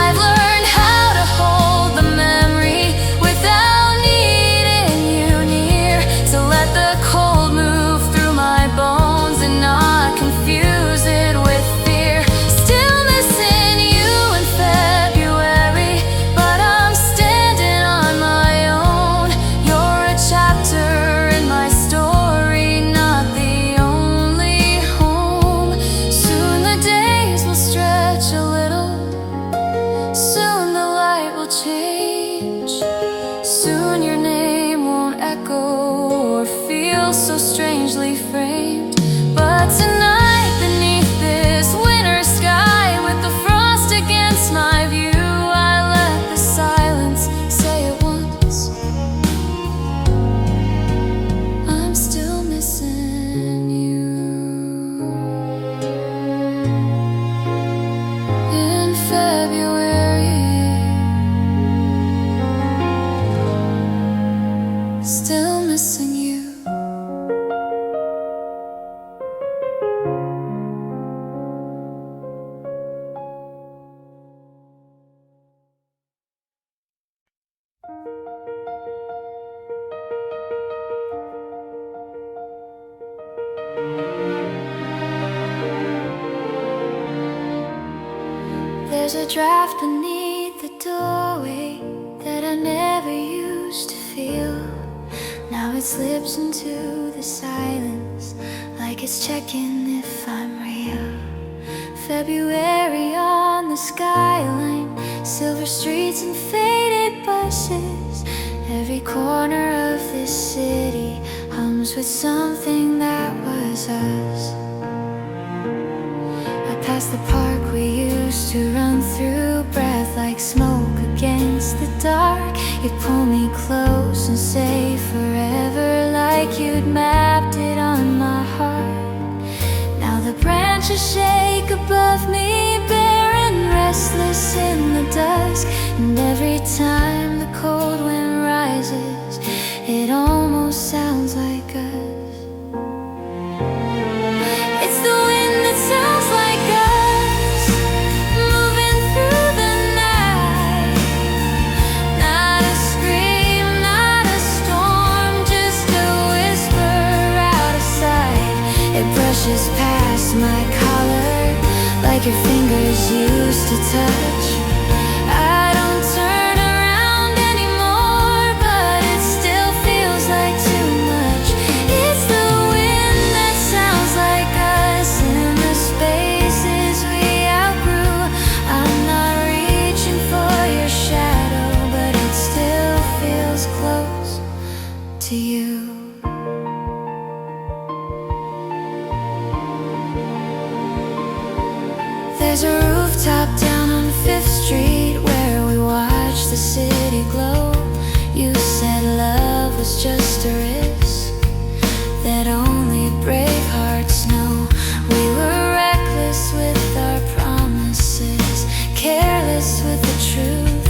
S1: I've learned how to hold the memory without needing you near, to let the cold move through my bones and not confuse it with fear. Still missing you in February, but I'm standing on my own. You're a chapter in my story, not the only home. Soon the days will stretch a little, soon the light will change. Soon your name won't echo or feel so strangely framed. But tonight beneath this winter still missing you. There's a draft beneath the doorway that I never used to feel. Now it slips into the silence like it's checking if I'm real. February on the skyline, silver streets and faded buses. Every corner of this city hums with something that was us. Past the park we used to run through, breath like smoke against the dark. You'd pull me close and say forever, like you'd mapped it on my heart. Now the branches shake above me, bare and restless in the dusk. And every time the cold wind rises, it almost sounds like us. It's the wind that sounds like us, moving through the night. Not a scream, not a storm, just a whisper out of sight. It brushes past my collar like your fingers used to touch. I don't turn around anymore, but it still feels like too much. It's the wind that sounds like us in the spaces we outgrew. I'm not reaching for your shadow, but it still feels close to you. There's a rooftop down on 5th Street where we watched the city glow. You said love was just a risk that only brave hearts know. We were reckless with our promises, careless with the truth.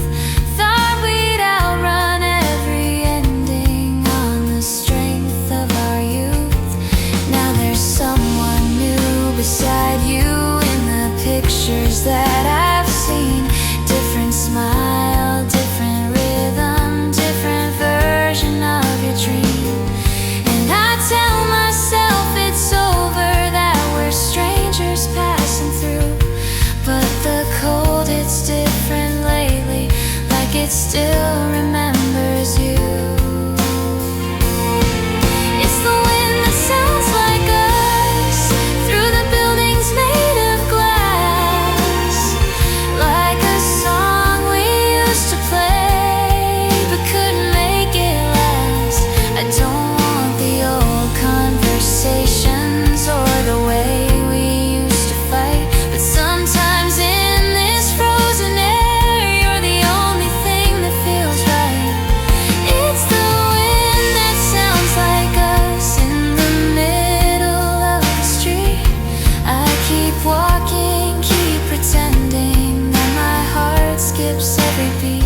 S1: Thought we'd outrun every ending on the strength of our youth. Now there's someone new beside you in the pictures that I've seen. Different smile, different rhythm, different version of your dream. And I tell myself it's over, that we're strangers passing through. But the cold, it's different lately, like it still remembers you. It's the wind that sounds like us, through the buildings made of glass. Like a song we used to play, but couldn't make it last. I don't want the old conversations or the way we used to fight, but sometimes in this frozen air, you're the only thing that feels right. It's the wind that sounds like us in the middle of the street. I keep walking, keep pretending that my heart skips every beat.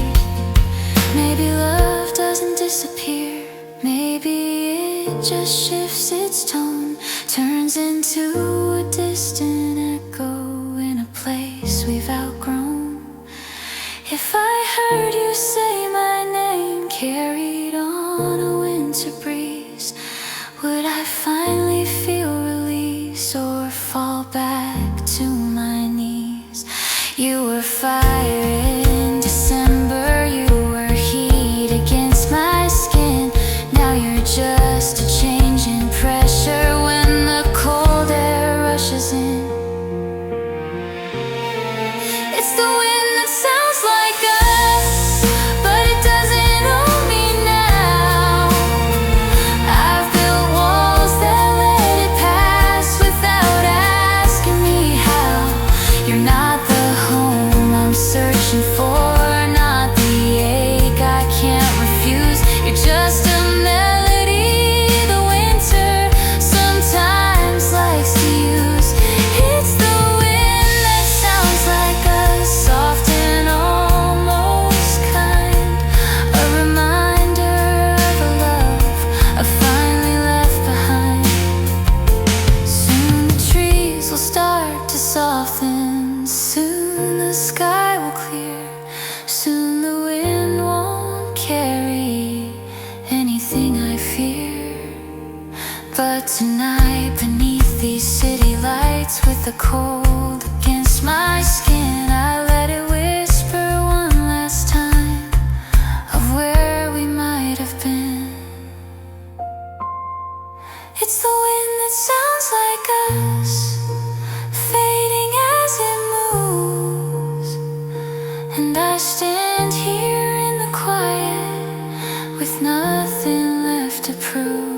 S1: Maybe love doesn't disappear, maybe it just shifts its tone, turns into a distant echo in a place we've outgrown. If I heard you say my name, carried on a winter breeze, would I finally feel release or fall back to my knees? You were fire in December, you were heat against my skin. Now you're just a change in pressure when the cold air rushes in. It's the wind that sounds like us, but it doesn't own me now. I've built walls that But tonight, beneath these city lights, with the cold against my skin, I let it whisper one last time of where we might have been. It's the wind that sounds like us, fading as it moves, and I stand here in the quiet with nothing left to prove.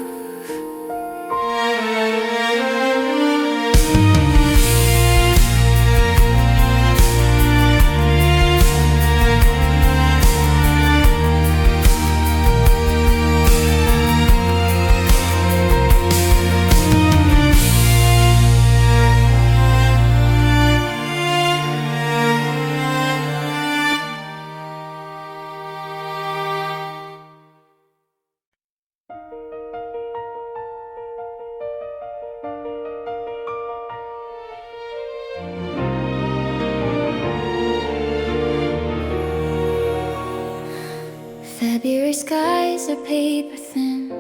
S1: February skies are paper thin,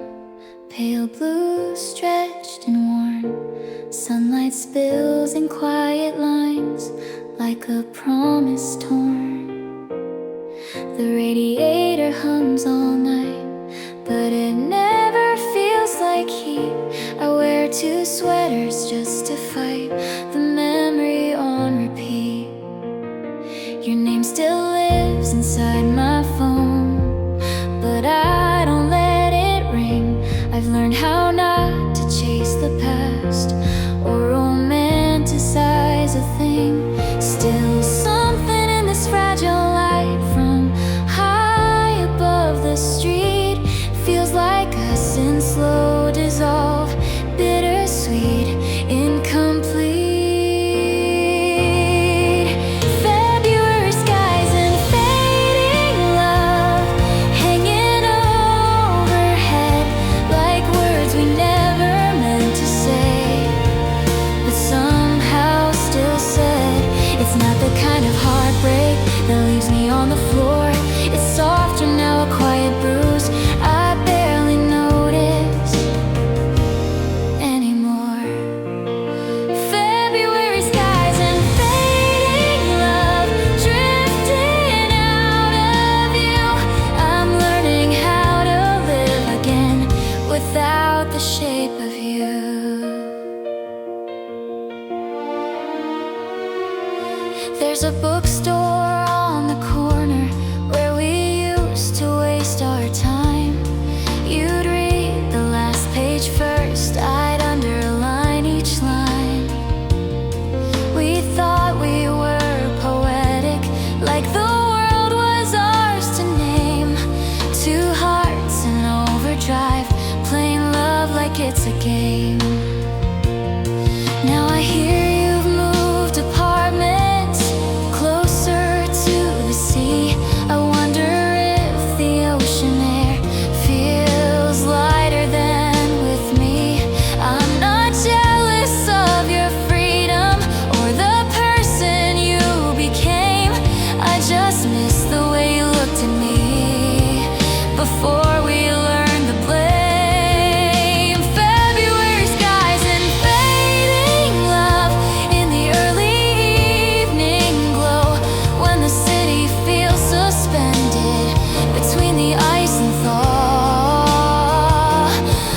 S1: pale blue stretched and worn. Sunlight spills in quiet lines like a promise torn. The radiator hums all night, but it never feels like heat. I wear 2 sweaters just to fight the memory on repeat. Your name still lives inside my phone, but I don't let it ring. I've learned how not to chase the past or romanticize a thing. Still something in this fragile light from high above the street feels like us in slow dissolve, bittersweet, incomplete. February skies and fading love hanging overhead like words we never meant to say, but somehow still said. It's not the kind of heartbreak that leaves me on the floor. It's softer now, a quiet bruise I barely notice anymore. February skies and fading love drifting out of you. I'm learning how to live again without the shape of you. There's a bookstore on the corner where we used to waste our time. You'd read the last page first, I'd underline each line. We thought we were poetic, like the world was ours to name. 2 hearts in overdrive, playing love like it's a game. Now I hear you've moved apartments closer to the sea. I wonder if the ocean air feels lighter than with me. I'm not jealous of your freedom or the person you became. I just miss the way you looked at me before we learned the blame. February skies and fading love in the early evening glow, when the city feels suspended between the ice and thaw.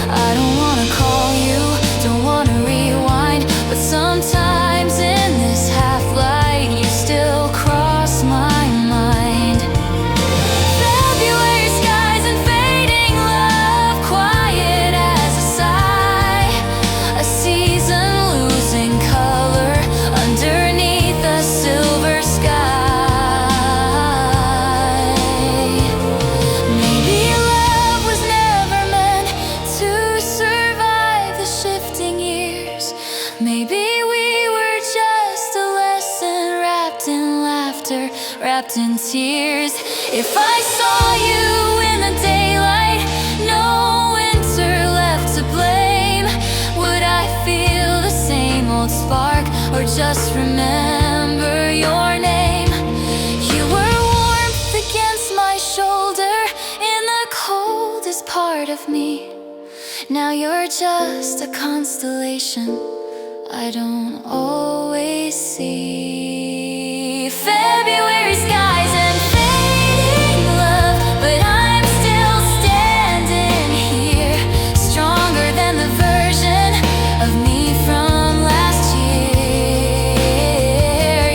S1: I don't wanna call you, don't wanna rewind, but sometimes in this half light you still cross my mind. February skies and fading love, quiet as a sigh, a season losing color underneath a silver sky. Maybe love was never meant to survive the shifting years. Maybe we were just a lesson wrapped in laughter, wrapped in tears. If I saw you in the daylight, no winter left to blame, would I feel the same old spark or just remember your name? You were warmth against my shoulder in the coldest part of me. Now you're just a constellation I don't always see. February skies and fading love, but I'm still standing here, stronger than the version of me from last year.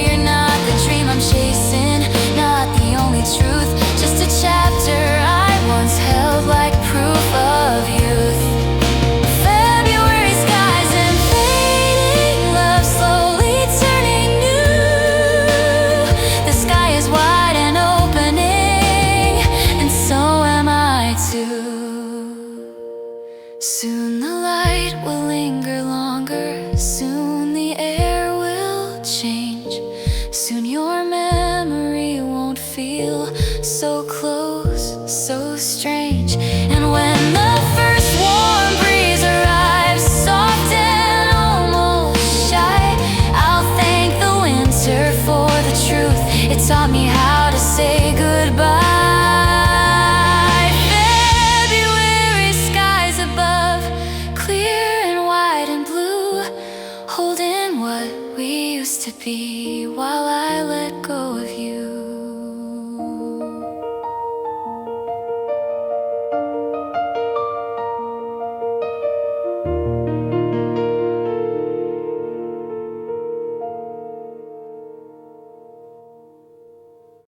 S1: You're not the dream I'm chasing, not the only truth, just a chapter I once held like proof of youth. February skies and fading love, slowly turning new. The sky is wide and opening, and so am I too. Soon the light will linger longer, soon the air will change, soon your memory won't feel so close, so strange. And when the first warm breeze arrives, soft and almost shy, I'll thank the winter for the truth. It taught me how to say goodbye. February skies above, clear and white and blue, holding what we used to be while I let go of you.